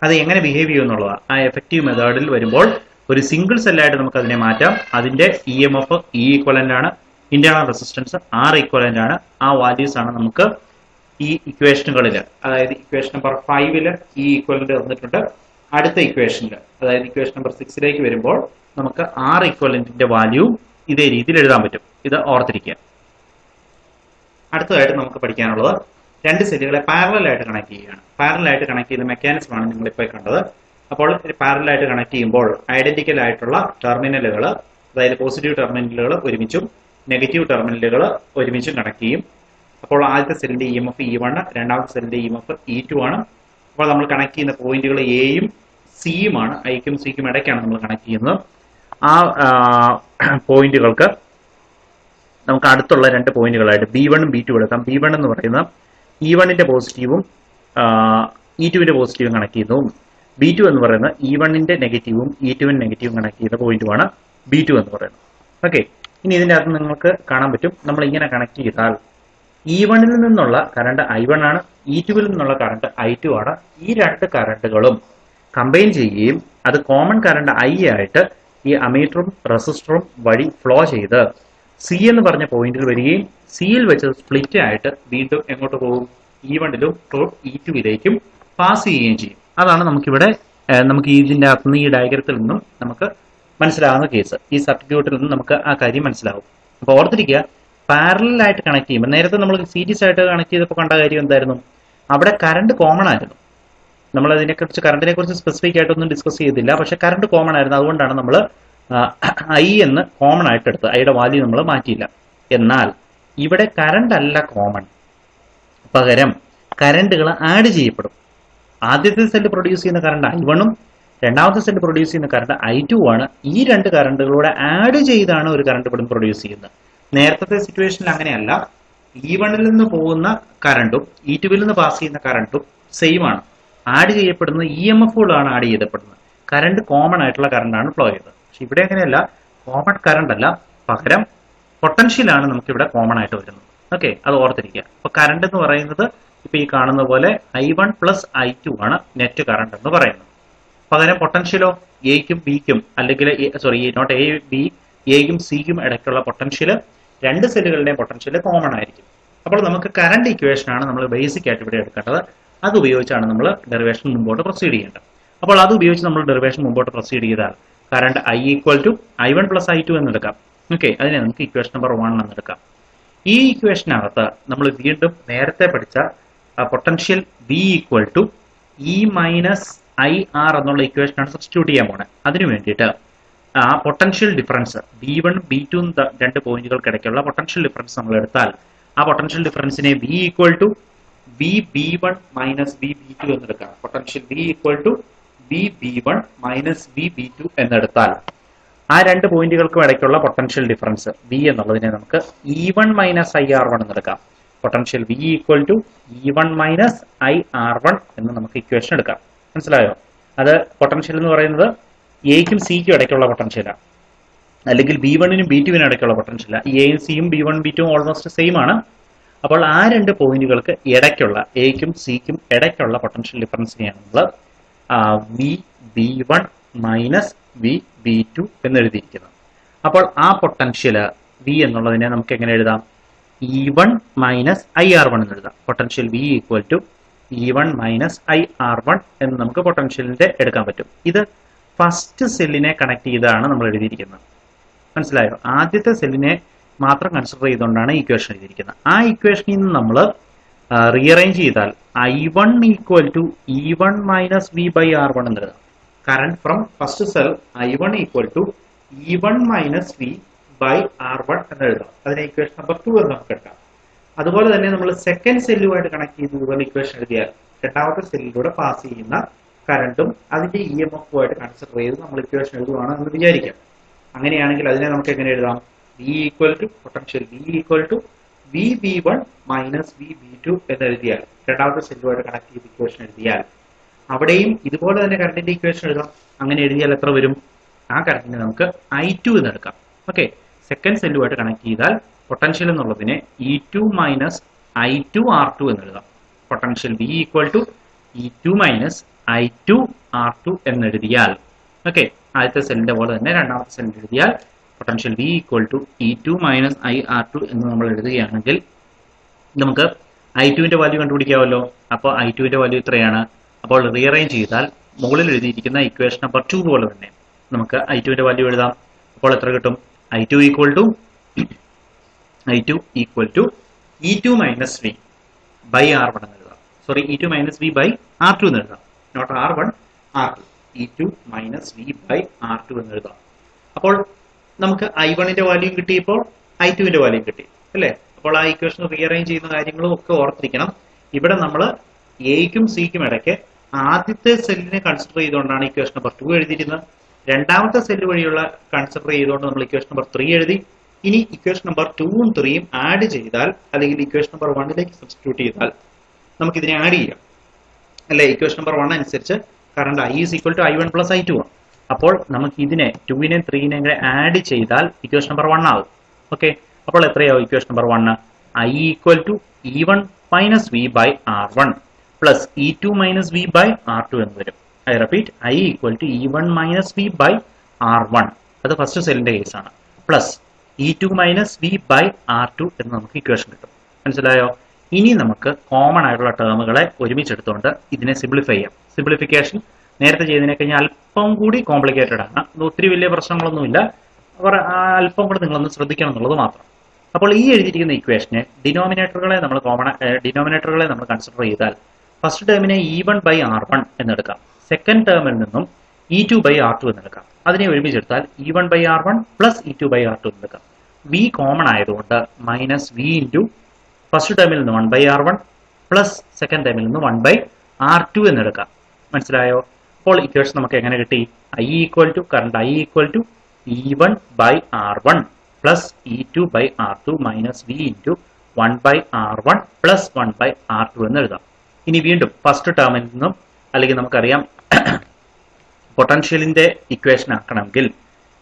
അത് എങ്ങനെ ബിഹേവ് ചെയ്യും എന്നുള്ളതാണ്. ആ എഫക്റ്റീവ് മെത്തേഡിൽ വരുമ്പോൾ ഒരു സിംഗിൾ സെല്ലായിട്ട് നമുക്ക് അതിനെ മാറ്റാം. അതിന്റെ EMF E ഈക്വലന്റ് ആണ്, ഇന്റേണൽ റെസിസ്റ്റൻസ് R ഈക്വലന്റ് ആണ്. ആ വാല്യൂസ് ആണ് നമുക്ക് ഈ ഇക്വേഷനുകളിൽ, അതായത് ഇക്വേഷൻ നമ്പർ 5ൽ E ഈക്വലന്റ് തന്നിട്ടുണ്ട്. അടുത്ത ഇക്വേഷനിൽ, അതായത് ഇക്വേഷൻ നമ്പർ 6ലേക്ക് വരുമ്പോൾ നമുക്ക് R ഈക്വലന്റിന്റെ വാല്യൂ ഇതേ രീതിയിൽ എഴുതാൻ പറ്റും. ഇത് ഓർത്തിരിക്കുക. അടുത്തതായിട്ട് നമുക്ക് പഠിക്കാനുള്ളത് രണ്ട് സെല്ലുകളെ പാരലൽ ആയിട്ട് കണക്ട് ചെയ്യുകയാണ്. പാരലൽ ആയിട്ട് കണക്ട് ചെയ്യുന്ന മെക്കാനിസം ആണ് നിങ്ങളിപ്പോൾ കണ്ടത്. അപ്പോൾ പാരലൽ ആയിട്ട് കണക്ട് ചെയ്യുമ്പോൾ ഐഡന്റിക്കൽ ആയിട്ടുള്ള ടെർമിനലുകൾ, അതായത് പോസിറ്റീവ് ടെർമിനലുകൾ ഒരുമിച്ചും നെഗറ്റീവ് ടെർമിനലുകൾ ഒരുമിച്ചും കണക്ട് ചെയ്യും. അപ്പോൾ ആദ്യത്തെ സെല്ലിന്റെ EMF E1, രണ്ടാമത്തെ സെല്ലിന്റെ EMF E2 ആണ്. അപ്പോൾ നമ്മൾ കണക്ട് ചെയ്യുന്ന പോയിന്റുകൾ എയും സിയുമാണ്. ഐക്കും സിക്കും ഇടയ്ക്കാണ് നമ്മൾ കണക്ട് ചെയ്യുന്നത്. ആ പോയിന്റുകൾക്ക് നമുക്ക് അടുത്തുള്ള രണ്ട് പോയിന്റുകളായിട്ട് B1 ഉം B2 എടുക്കാം. B1 എന്ന് പറയുന്ന E1ന്റെ പോസിറ്റീവും E2വിന്റെ പോസിറ്റീവും കണക്ട് ചെയ്യുന്നതും B2 എന്ന് പറയുന്നത് E1ന്റെ നെഗറ്റീവും E2വിന്റെ നെഗറ്റീവും കണക്ട് ചെയ്ത പോയിന്റുമാണ് B2 എന്ന് പറയുന്നത്. ഓക്കെ, ഇനി ഇതിന്റെ അകത്ത് നിങ്ങൾക്ക് കാണാൻ പറ്റും, നമ്മൾ ഇങ്ങനെ കണക്ട് ചെയ്താൽ E1ൽ നിന്നുള്ള കറണ്ട് I1 ആണ്, E2വിൽ നിന്നുള്ള കറണ്ട് I2 ആണ്. ഈ രണ്ട് കറണ്ടുകളും കമ്പൈൻ ചെയ്യുകയും അത് കോമൺ കറണ്ട് I ആയിട്ട് ഈ അമീറ്ററും റെസിസ്റ്ററും വഴി ഫ്ലോ ചെയ്ത് സി എന്ന് പറഞ്ഞ പോയിന്റിൽ വരികയും സിയിൽ വെച്ച് സ്പ്ലിറ്റ് ആയിട്ട് വീണ്ടും എങ്ങോട്ട് പോകും, E1ലും E2വിലേക്കും പാസ് ചെയ്യുകയും ചെയ്യും. അതാണ് നമുക്കിവിടെ നമുക്ക് ഇതിന്റെ അകത്തുനിന്ന് ഈ ഡയഗ്രത്തിൽ നിന്നും നമുക്ക് മനസ്സിലാകുന്ന കേസ്. ഈ സർക്യൂട്ടിൽ നിന്നും നമുക്ക് ആ കാര്യം മനസ്സിലാവും. അപ്പോൾ ഓർത്തിരിക്കുക, പാരലായിട്ട് കണക്ട് ചെയ്യുമ്പോൾ, നേരത്തെ നമ്മൾ സീരീസ് ആയിട്ട് കണക്ട് ചെയ്തപ്പോൾ കണ്ട കാര്യം എന്തായിരുന്നു, അവിടെ കറണ്ട് കോമൺ ആയിരുന്നു. നമ്മൾ അതിനെക്കുറിച്ച് കറണ്ടിനെ കുറിച്ച് സ്പെസിഫിക് ആയിട്ടൊന്നും ഡിസ്കസ് ചെയ്തില്ല, പക്ഷെ കറണ്ട് കോമൺ ആയിരുന്നു. അതുകൊണ്ടാണ് നമ്മൾ ഐ എന്ന് കോമൺ ആയിട്ട് എടുത്തത്, ഐയുടെ വാല്യൂ നമ്മൾ മാറ്റിയില്ല. എന്നാൽ ഇവിടെ കറണ്ട് അല്ല കോമൺ, പകരം കറണ്ടുകൾ ആഡ് ചെയ്യപ്പെടും. ആദ്യത്തെ സെല്ല് പ്രൊഡ്യൂസ് ചെയ്യുന്ന കറണ്ട് I1ഉം രണ്ടാമത്തെ സെല്ല് പ്രൊഡ്യൂസ് ചെയ്യുന്ന കറണ്ട് I2 ആണ്. ഈ രണ്ട് കറണ്ടുകളൂടെ ആഡ് ചെയ്താണ് ഒരു കറണ്ട് ഇവിടെ പ്രൊഡ്യൂസ് ചെയ്യുന്നത്. നേരത്തെ സിറ്റുവേഷനിൽ അങ്ങനെയല്ല. E1ൽ നിന്ന് പോകുന്ന കറണ്ടും E2വിൽ നിന്ന് പാസ് ചെയ്യുന്ന കറണ്ടും സെയിം ആണ്. ആഡ് ചെയ്യപ്പെടുന്നത് EMFകളാണ് ആഡ് ചെയ്യപ്പെടുന്നത്. കറണ്ട് കോമൺ ആയിട്ടുള്ള കറണ്ടാണ് ഫ്ലോ ചെയ്തത്. പക്ഷെ ഇവിടെ അങ്ങനെയല്ല, കോമൺ കറണ്ട് അല്ല, പകരം പൊട്ടൻഷ്യലാണ് നമുക്ക് ഇവിടെ കോമൺ ആയിട്ട് വരുന്നത്. ഓക്കെ, അത് ഓർത്തിരിക്കുക. അപ്പൊ കറണ്ട് എന്ന് പറയുന്നത് ഇപ്പൊ ഈ കാണുന്ന പോലെ I1 പ്ലസ് I2 ആണ് നെറ്റ് കറണ്ട് എന്ന് പറയുന്നത്. പകരം പൊട്ടൻഷ്യലോ എയ്ക്കും ബിക്കും, അല്ലെങ്കിൽ നോട്ട് എ ബി, എയ്ക്കും സിക്കും ഇടയ്ക്കുള്ള പൊട്ടൻഷ്യൽ, രണ്ട് സെല്ലുകളുടെയും പൊട്ടൻഷ്യൽ കോമൺ ആയിരിക്കും. അപ്പോൾ നമുക്ക് കറണ്ട് ഇക്വേഷൻ ആണ് നമ്മൾ ബേസിക് ആയിട്ട് ഇവിടെ എടുക്കേണ്ടത്. അത് ഉപയോഗിച്ചാണ് നമ്മൾ ഡെറിവേഷൻ മുമ്പോട്ട് പ്രൊസീഡ് ചെയ്യേണ്ടത്. അപ്പോൾ അത് ഉപയോഗിച്ച് നമ്മൾ ഡെറിവേഷൻ മുമ്പോട്ട് പ്രൊസീഡ് ചെയ്താൽ current I equal to I1 plus I2 എന്നെടുക്കാം. ഓക്കെ, അതിനെ നമുക്ക് ഇക്വേഷൻ നമ്പർ 1 എന്നെടുക്കാം. ഈ ഇക്വേഷനകത്ത് നമ്മൾ വീണ്ടും നേരത്തെ പഠിച്ച potential V equal to E minus IR എന്നുള്ള ഇക്വേഷനാണ് സബ്സ്റ്റിറ്റ്യൂട്ട് ചെയ്യാൻ പോണത്. അതിനു വേണ്ടിയിട്ട് ആ പൊട്ടൻഷ്യൽ ഡിഫറൻസ് B1 B2 രണ്ട് പോയിന്റുകൾക്കിടയ്ക്കുള്ള പൊട്ടൻഷ്യൽ ഡിഫറൻസ് നമ്മൾ എടുത്താൽ ആ പൊട്ടൻഷ്യൽ ഡിഫറൻസിനെ V equal to VB1 minus VB2 എന്നെടുക്കാം. Potential V equal to VB1 minus VB2 എന്നെടുത്താൽ ആ രണ്ട് പോയിന്റുകൾക്കും ഇടയ്ക്കുള്ള പൊട്ടൻഷ്യൽ ഡിഫറൻസ് V എന്നുള്ളതിനെ നമുക്ക് E1 മൈനസ് IR1 എന്നെടുക്കാം. Potential V equal to E1 minus IR1 എന്ന് നമുക്ക് ഇക്വേഷൻ എടുക്കാം. മനസ്സിലായോ? അത് പൊട്ടൻഷ്യൽ എന്ന് പറയുന്നത് എയ്ക്കും സിക്കും ഇടയ്ക്കുള്ള പൊട്ടൻഷ്യലാണ്, അല്ലെങ്കിൽ B1നും B2വിനും ഇടയ്ക്കുള്ള പൊട്ടൻഷ്യലാണ്. എയും സിയും B1 B2 ഓൾമോസ്റ്റ് സെയിം ആണ്. അപ്പോൾ ആ രണ്ട് പോയിന്റുകൾക്ക് ഇടയ്ക്കുള്ള എയ്ക്കും സിക്കും ഇടയ്ക്കുള്ള പൊട്ടൻഷ്യൽ ഡിഫറൻസിനെയാണ് നമ്മൾ VB1 മൈനസ് VB2 എന്ന് എഴുതിയിരിക്കുന്നത്. അപ്പോൾ ആ പൊട്ടൻഷ്യൽ V എന്നുള്ളതിനെ നമുക്ക് എങ്ങനെ എഴുതാം? E1 മൈനസ് IR1 എന്ന് എഴുതാം. Potential V equal to E1 minus IR1 എന്ന് നമുക്ക് പൊട്ടൻഷ്യലിന്റെ എടുക്കാൻ പറ്റും. ഇത് ഫസ്റ്റ് സെല്ലിനെ കണക്ട് ചെയ്താണ് നമ്മൾ എഴുതിയിരിക്കുന്നത്. മനസ്സിലായോ? ആദ്യത്തെ സെല്ലിനെ മാത്രം കൺസിഡർ ചെയ്തുകൊണ്ടാണ് ഇക്വേഷൻ എഴുതിയിരിക്കുന്നത്. ആ ഇക്വേഷനിൽ നിന്ന് നമ്മൾ റീഅറേഞ്ച് ചെയ്താൽ I1 equal to E1 minus V by R1 എന്ന് എഴുതാം. Current from first cell I1 equal to E1 minus V by R1 എന്ന് എഴുതാം. അതിനെ ഇക്വേഷൻ നമ്പർ 2 എന്ന് നമുക്ക് എടുക്കാം. അതുപോലെ തന്നെ നമ്മൾ സെക്കൻഡ് സെല്ലുമായിട്ട് കണക്ട് ചെയ്ത് ഇതുപോലെ ഇക്വേഷൻ എഴുതിയാൽ രണ്ടാമത്തെ സെല്ലിലൂടെ പാസ് ചെയ്യുന്ന കറണ്ടും അതിന്റെ EMFുമായിട്ട് കൺസിഡർ ചെയ്ത് നമ്മൾ ഇക്വേഷൻ എഴുതുവാണ് എന്ന് വിചാരിക്കാം. അങ്ങനെയാണെങ്കിൽ അതിനെ നമുക്ക് എങ്ങനെ എഴുതാം? V equal to potential V equal to VB1 minus VB2 എന്ന് എഴുതിയാൽ, രണ്ടാമത്തെ സെല്ലുമായിട്ട് കണക്ട് ചെയ്ത് ഇക്വേഷൻ എഴുതിയാൽ അവിടെയും ഇതുപോലെ തന്നെ കറണ്ടിന്റെ ഇക്വേഷൻ എഴുതാം. അങ്ങനെ എഴുതിയാൽ എത്ര വരും? ആ കറണ്ടിനെ നമുക്ക് I2 എന്ന് എടുക്കാം. ഓക്കെ, സെക്കൻഡ് സെല്ലുമായിട്ട് കണക്ട് ചെയ്താൽ പൊട്ടൻഷ്യൽ എന്നുള്ളതിനെ E2 മൈനസ് I2 R2 എന്ന് എഴുതാം. Potential V equal to E2 minus I2 R2 എന്ന് എഴുതിയാൽ, ഓക്കെ, ആദ്യത്തെ സെല്ലിന്റെ പോലെ തന്നെ രണ്ടാമത്തെ സെല്ലിൽ എഴുതിയാൽ potential V equal to E2 minus IR2 എന്ന് നമ്മൾ എഴുതുകയാണെങ്കിൽ നമുക്ക് I2വിന്റെ വാല്യൂ കണ്ടുപിടിക്കാമല്ലോ. അപ്പോൾ I2വിന്റെ വാല്യൂ ഇത്രയാണ്. അപ്പോൾ റീഅറേഞ്ച് ചെയ്താൽ മുകളിൽ എഴുതിയിരിക്കുന്ന ഇക്വേഷൻ നമ്പർ 2 പോലെ തന്നെ നമുക്ക് I2വിന്റെ വാല്യൂ എഴുതാം. അപ്പോൾ എത്ര കിട്ടും? I2 equal to E2 minus V by R1 എന്ന് എഴുതാം. Sorry, E2 minus V by R2 എന്ന് എഴുതാം. Not R1, R2. E2 minus V by R2 എന്ന് എഴുതാം. അപ്പോൾ നമുക്ക് I1ന്റെ വാല്യൂ കിട്ടിയപ്പോൾ I2വിന്റെ വാല്യൂ കിട്ടി, അല്ലേ? അപ്പോൾ ആ ഇക്വേഷൻ റീഅറേഞ്ച് ചെയ്യുന്ന കാര്യങ്ങളും ഒക്കെ ഓർത്തിരിക്കണം. ഇവിടെ നമ്മൾ എയ്ക്കും സിക്കും ഇടയ്ക്ക് ആദ്യത്തെ സെല്ലിനെ കൺസിഡർ ചെയ്തുകൊണ്ടാണ് ഇക്വേഷൻ നമ്പർ 2 എഴുതിയിരുന്നത്. രണ്ടാമത്തെ സെല്ല് വഴിയുള്ള കൺസിഡർ ചെയ്തുകൊണ്ട് നമ്മൾ ഇക്വേഷൻ നമ്പർ 3 എഴുതി. ഇനി ഇക്വേഷൻ നമ്പർ 2ഉം 3ഉം ആഡ് ചെയ്താൽ, അല്ലെങ്കിൽ ഇക്വേഷൻ നമ്പർ 1ലേക്ക് സബ്സ്റ്റിറ്റ്യൂട്ട് ചെയ്താൽ നമുക്ക് ഇതിനെ ആഡ് ചെയ്യാം. അല്ലെ ഇക്വേഷൻ നമ്പർ 1 അനുസരിച്ച് current I is equal to I1 plus I2 ആണ്. അപ്പോൾ നമുക്ക് ഇതിനെ 2നെയും 3നെയും കൂടെ ആഡ് ചെയ്താൽ ഇക്വേഷൻ നമ്പർ 1 ആവും. ഓക്കെ, അപ്പോൾ എത്രയാവും equation number 1? I equal to E1 minus V by R1 plus E2 minus V by R2 എന്ന് വരും. I repeat, I equal to E1 minus V by R1, അത് ഫസ്റ്റ് സെല്ലിന്റെ case ആണ്, plus E2 minus V by R2 എന്ന് നമുക്ക് equation കിട്ടും. മനസ്സിലായോ? ഇനി നമുക്ക് കോമൺ ആയിട്ടുള്ള ടേമുകളെ ഒരുമിച്ചെടുത്തുകൊണ്ട് ഇതിനെ സിംപ്ലിഫൈ ചെയ്യാം. സിംപ്ലിഫിക്കേഷൻ നേരത്തെ ചെയ്തതിനെ കഴിഞ്ഞാൽ അല്പം കൂടി കോംപ്ലിക്കേറ്റഡ് ആണ്, ഒത്തിരി വലിയ പ്രശ്നങ്ങളൊന്നുമില്ല, അല്പം കൂടെ നിങ്ങളൊന്ന് ശ്രദ്ധിക്കണം എന്നുള്ളത് മാത്രം. അപ്പോൾ ഈ എഴുതിയിരിക്കുന്ന ഇക്വേഷനെ ഡിനോമിനേറ്ററുകളെ നമ്മൾ കൺസിഡർ ചെയ്താൽ ഫസ്റ്റ് ടേമിനെ E1 by R1 എന്നെടുക്കാം, സെക്കൻഡ് ടേമിൽ നിന്നും E2 by R2 എന്നെടുക്കാം. അതിനെ ഒരുമിച്ചെടുത്താൽ E1 by R1 plus E2 by R2 എന്നെടുക്കാം. V കോമൺ ആയതുകൊണ്ട് മൈനസ് V ഇൻറ്റു ഫസ്റ്റ് ടേമിൽ നിന്ന് 1 by R1 പ്ലസ് സെക്കൻഡ് ടേമിൽ നിന്ന് 1 by R2 എന്നെടുക്കാം. മനസ്സിലായോ? അപ്പോൾ ഇക്വേഷൻ നമുക്ക് എങ്ങനെ കിട്ടി? I equal to current I equal to E1 by R1 plus E2 by R2 minus V into 1 by R1 plus 1 by R2 എന്ന് എഴുതാം. ഇനി വീണ്ടും ഫസ്റ്റ് ടേമിൽ നിന്നും, അല്ലെങ്കിൽ നമുക്കറിയാം പൊട്ടൻഷ്യലിന്റെ ഇക്വേഷൻ ആക്കണമെങ്കിൽ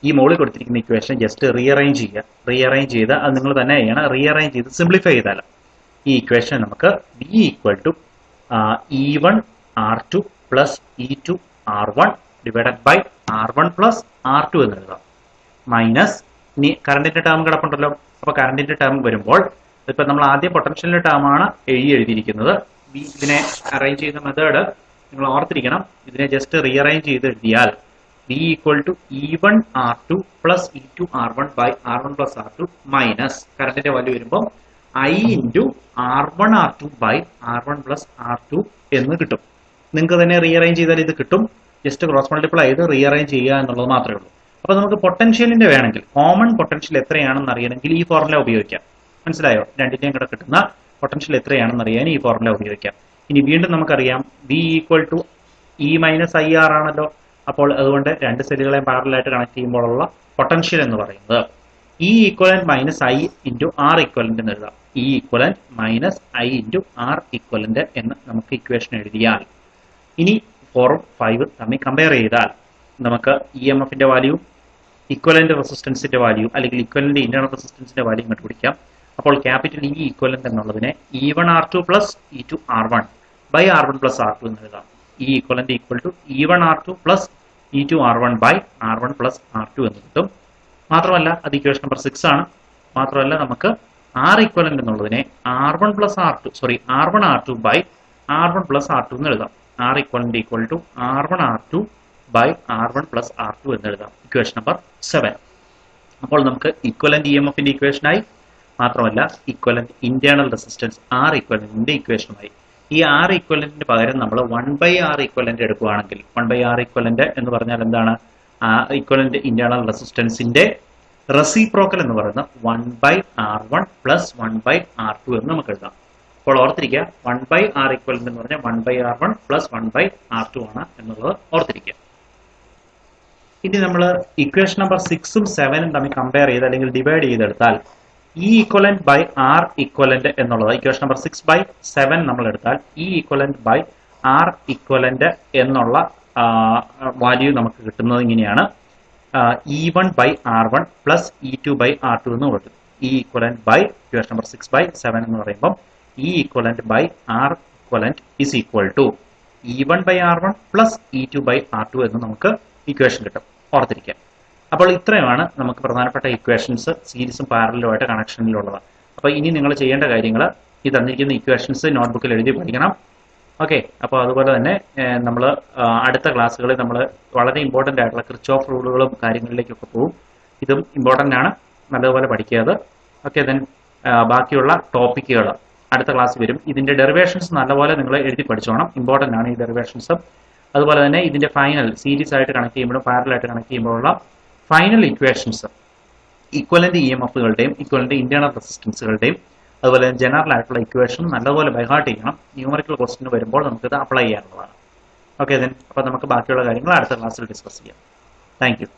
ഈ മോളിൽ കൊടുത്തിരിക്കുന്ന ഇക്വേഷൻ ജസ്റ്റ് റീഅറേഞ്ച് ചെയ്ത് അത് നിങ്ങൾ തന്നെ ചെയ്യണം. റീഅറേഞ്ച് ചെയ്ത് സിംപ്ലിഫൈ ചെയ്താൽ ഈ ഇക്വേഷൻ നമുക്ക് V equal to E1 R2 plus E2 R1 divided by R1 plus R2 എന്ന് എഴുതാം. മൈനസ് ഇനി കറണ്ടിന്റെ ടേം കിടപ്പുണ്ടല്ലോ, അപ്പൊ കറണ്ടിന്റെ ടേം വരുമ്പോൾ ഇപ്പൊ നമ്മൾ ആദ്യം പൊട്ടൻഷ്യലിന്റെ ടേം ആണ് എഴുതിയിരിക്കുന്നത്. ഇതിനെ അറേഞ്ച് ചെയ്യുന്ന മെത്തേഡ് നിങ്ങൾ ഓർത്തിരിക്കണം. ഇതിനെ ജസ്റ്റ് റീഅറേഞ്ച് ചെയ്ത് എഴുതിയാൽ V equal to E1 R2 plus E2 R1 by R1 plus R2 minus കറണ്ടിന്റെ വാല്യൂ വരുമ്പോൾ I into R1 R2 by R1 plus R2 എന്ന് കിട്ടും. നിങ്ങൾക്ക് തന്നെ റീഅറേഞ്ച് ചെയ്താൽ ഇത് കിട്ടും. ജസ്റ്റ് ക്രോസ് മൾട്ടിപ്ലൈ ചെയ്ത് റീഅറേഞ്ച് ചെയ്യുക എന്നുള്ളത് മാത്രമേ ഉള്ളൂ. അപ്പൊ നമുക്ക് പൊട്ടൻഷ്യലിന്റെ വേണമെങ്കിൽ കോമൺ പൊട്ടൻഷ്യൽ എത്രയാണെന്ന് അറിയണമെങ്കിൽ ഈ ഫോർമുല ഉപയോഗിക്കാം. മനസ്സിലായോ? രണ്ടിന്റെയും കൂടെ കിട്ടുന്ന പൊട്ടൻഷ്യൽ എത്രയാണെന്ന് അറിയാൻ ഈ ഫോർമുല ഉപയോഗിക്കാം. ഇനി വീണ്ടും നമുക്കറിയാം V equal to E minus IR ആണല്ലോ. അപ്പോൾ അതുകൊണ്ട് രണ്ട് സെല്ലുകളെയും പാരലായിട്ട് കണക്ട് ചെയ്യുമ്പോഴുള്ള പൊട്ടൻഷ്യൽ എന്ന് പറയുന്നത് E equivalent minus I into R equivalent എന്ന് എഴുതാം. E equivalent minus I into R equivalent എന്ന് നമുക്ക് ഇക്വേഷൻ എഴുതിയാൽ ഇനി 4ഉം 5ഉം തമ്മിൽ കമ്പയർ ചെയ്താൽ നമുക്ക് EMFന്റെ വാല്യൂ, ഇക്വലന്റ് റെസിസ്റ്റൻസിന്റെ വാല്യൂ, അല്ലെങ്കിൽ ഇക്വലന്റ് ഇന്റേണൽ റെസിസ്റ്റൻസിന്റെ വാല്യൂ കണ്ടുപിടിക്കാം. അപ്പോൾ ക്യാപിറ്റൽ E ഈക്വലന്റ് എന്നുള്ളതിനെ E1 R2 plus E2 R1 by R1 plus R2 എന്ന് എഴുതാം. E equivalent equal to E1 R2 plus E2 R1 by R1 plus R2 എന്ന് കിട്ടും. മാത്രമല്ല അത് ഇക്വേഷൻ നമ്പർ 6 ആണ്. മാത്രമല്ല നമുക്ക് R ഈക്വലന്റ് എന്നുള്ളതിനെ R1 R2 by R1 plus R2 എന്ന് എഴുതാം. R equivalent equal to R1 R2 by R1 plus R2 എന്ന് എഴുതാം. Equation number 7. അപ്പോൾ നമുക്ക് ഇക്വലന്റ് EMFന്റെ ഇക്വേഷനായി, മാത്രമല്ല ഇക്വലന്റ് ഇന്റേണൽ റെസിസ്റ്റൻസ് R ഈക്വലന്റിന്റെ ഇക്വേഷനുമായി. ഈ R ഈക്വലന്റിന് പകരം നമ്മൾ 1 ബൈ R ഈക്വലന്റ് എടുക്കുകയാണെങ്കിൽ 1 ബൈ R ഈക്വലന്റ് എന്ന് പറഞ്ഞാൽ എന്താണ്? ഇക്വലന്റ് ഇന്റേണൽ റെസിസ്റ്റൻസിന്റെ റെസിപ്രോക്കൽ എന്ന് പറയുന്നത് 1 by R1 plus 1 by R2 എന്ന് നമുക്ക് എഴുതാം. അപ്പോൾ ഓർത്തിരിക്കുക, 1 ബൈ R ഈക്വലന്റ് എന്ന് പറഞ്ഞാൽ 1 by R1 plus 1 by R2 ആണ് എന്നുള്ളത് ഓർത്തിരിക്കുക. ഇനി നമ്മൾ ഇക്വേഷൻ നമ്പർ 6ഉം 7ഉം തമ്മിൽ കമ്പയർ ചെയ്ത് അല്ലെങ്കിൽ ഡിവൈഡ് ചെയ്തെടുത്താൽ E equivalent by R equivalent എന്നുള്ളത് ഇക്വേഷൻ നമ്പർ 6 ബൈ 7 നമ്മൾ എടുത്താൽ E equivalent by R equivalent എന്നുള്ള വാല്യൂ നമുക്ക് കിട്ടുന്നത് ഇങ്ങനെയാണ്. E1 by R1 plus E2 by R2 എന്ന് കൊടുക്കും. E equivalent by equation number 6 by 7 എന്ന് പറയുമ്പോൾ E equivalent by R equivalent is equal to E1 by R1 plus E2 by R2 എന്ന് നമുക്ക് ഇക്വേഷൻ കിട്ടും. ഓർത്തിരിക്കാം. അപ്പോൾ ഇത്രയുമാണ് നമുക്ക് പ്രധാനപ്പെട്ട ഇക്വേഷൻസ് സീരീസും പാരലലുമായിട്ട് കണക്ഷനിലുള്ളത്. അപ്പോൾ ഇനി നിങ്ങൾ ചെയ്യേണ്ട കാര്യങ്ങൾ ഈ തന്നിരിക്കുന്ന ഇക്വേഷൻസ് നോട്ട്ബുക്കിൽ എഴുതി പഠിക്കണം. ഓക്കെ, അപ്പോൾ അതുപോലെ തന്നെ നമ്മൾ അടുത്ത ക്ലാസ്സുകളിൽ നമ്മൾ വളരെ ഇമ്പോർട്ടൻ്റ് ആയിട്ടുള്ള കിർച്ചോഫ് റൂളുകളും കാര്യങ്ങളിലേക്കൊക്കെ പോകും. ഇതും ഇമ്പോർട്ടൻ്റ് ആണ്, നല്ലതുപോലെ പഠിക്കുക. ഓക്കെ, ദെൻ ബാക്കിയുള്ള ടോപ്പിക്കുകൾ അടുത്ത ക്ലാസ് വരും. ഇതിൻ്റെ ഡെറിവേഷൻസ് നല്ലപോലെ നിങ്ങൾ എഴുതി പഠിച്ചോണം, ഇമ്പോർട്ടൻ്റ് ആണ് ഈ ഡെറിവേഷൻസ്. അതുപോലെ തന്നെ ഇതിൻ്റെ ഫൈനൽ സീരീസ് ആയിട്ട് കണക്ട് ചെയ്യുമ്പോഴും പാരലായിട്ട് കണക്ട് ചെയ്യുമ്പോഴുള്ള ഫൈനൽ ഇക്വേഷൻസ് ഇക്വലന്റ് EMFകളുടെയും ഇക്വലന്റ് ഇന്റേണൽ റെസിസ്റ്റൻസുകളുടെയും അതുപോലെ ജനറൽ ആയിട്ടുള്ള ഇക്വേഷൻ നല്ലപോലെ ബൈഹാർട്ട് ചെയ്യണം. ന്യൂമറിക്കൽ ക്വസ്റ്റ്യൻ വരുമ്പോൾ നമുക്കിത് അപ്ലൈ ചെയ്യാനുള്ളതാണ്. ഓക്കെ, ദെൻ അപ്പോൾ നമുക്ക് ബാക്കിയുള്ള കാര്യങ്ങൾ അടുത്ത ക്ലാസ്സിൽ ഡിസ്കസ് ചെയ്യാം. Thank you.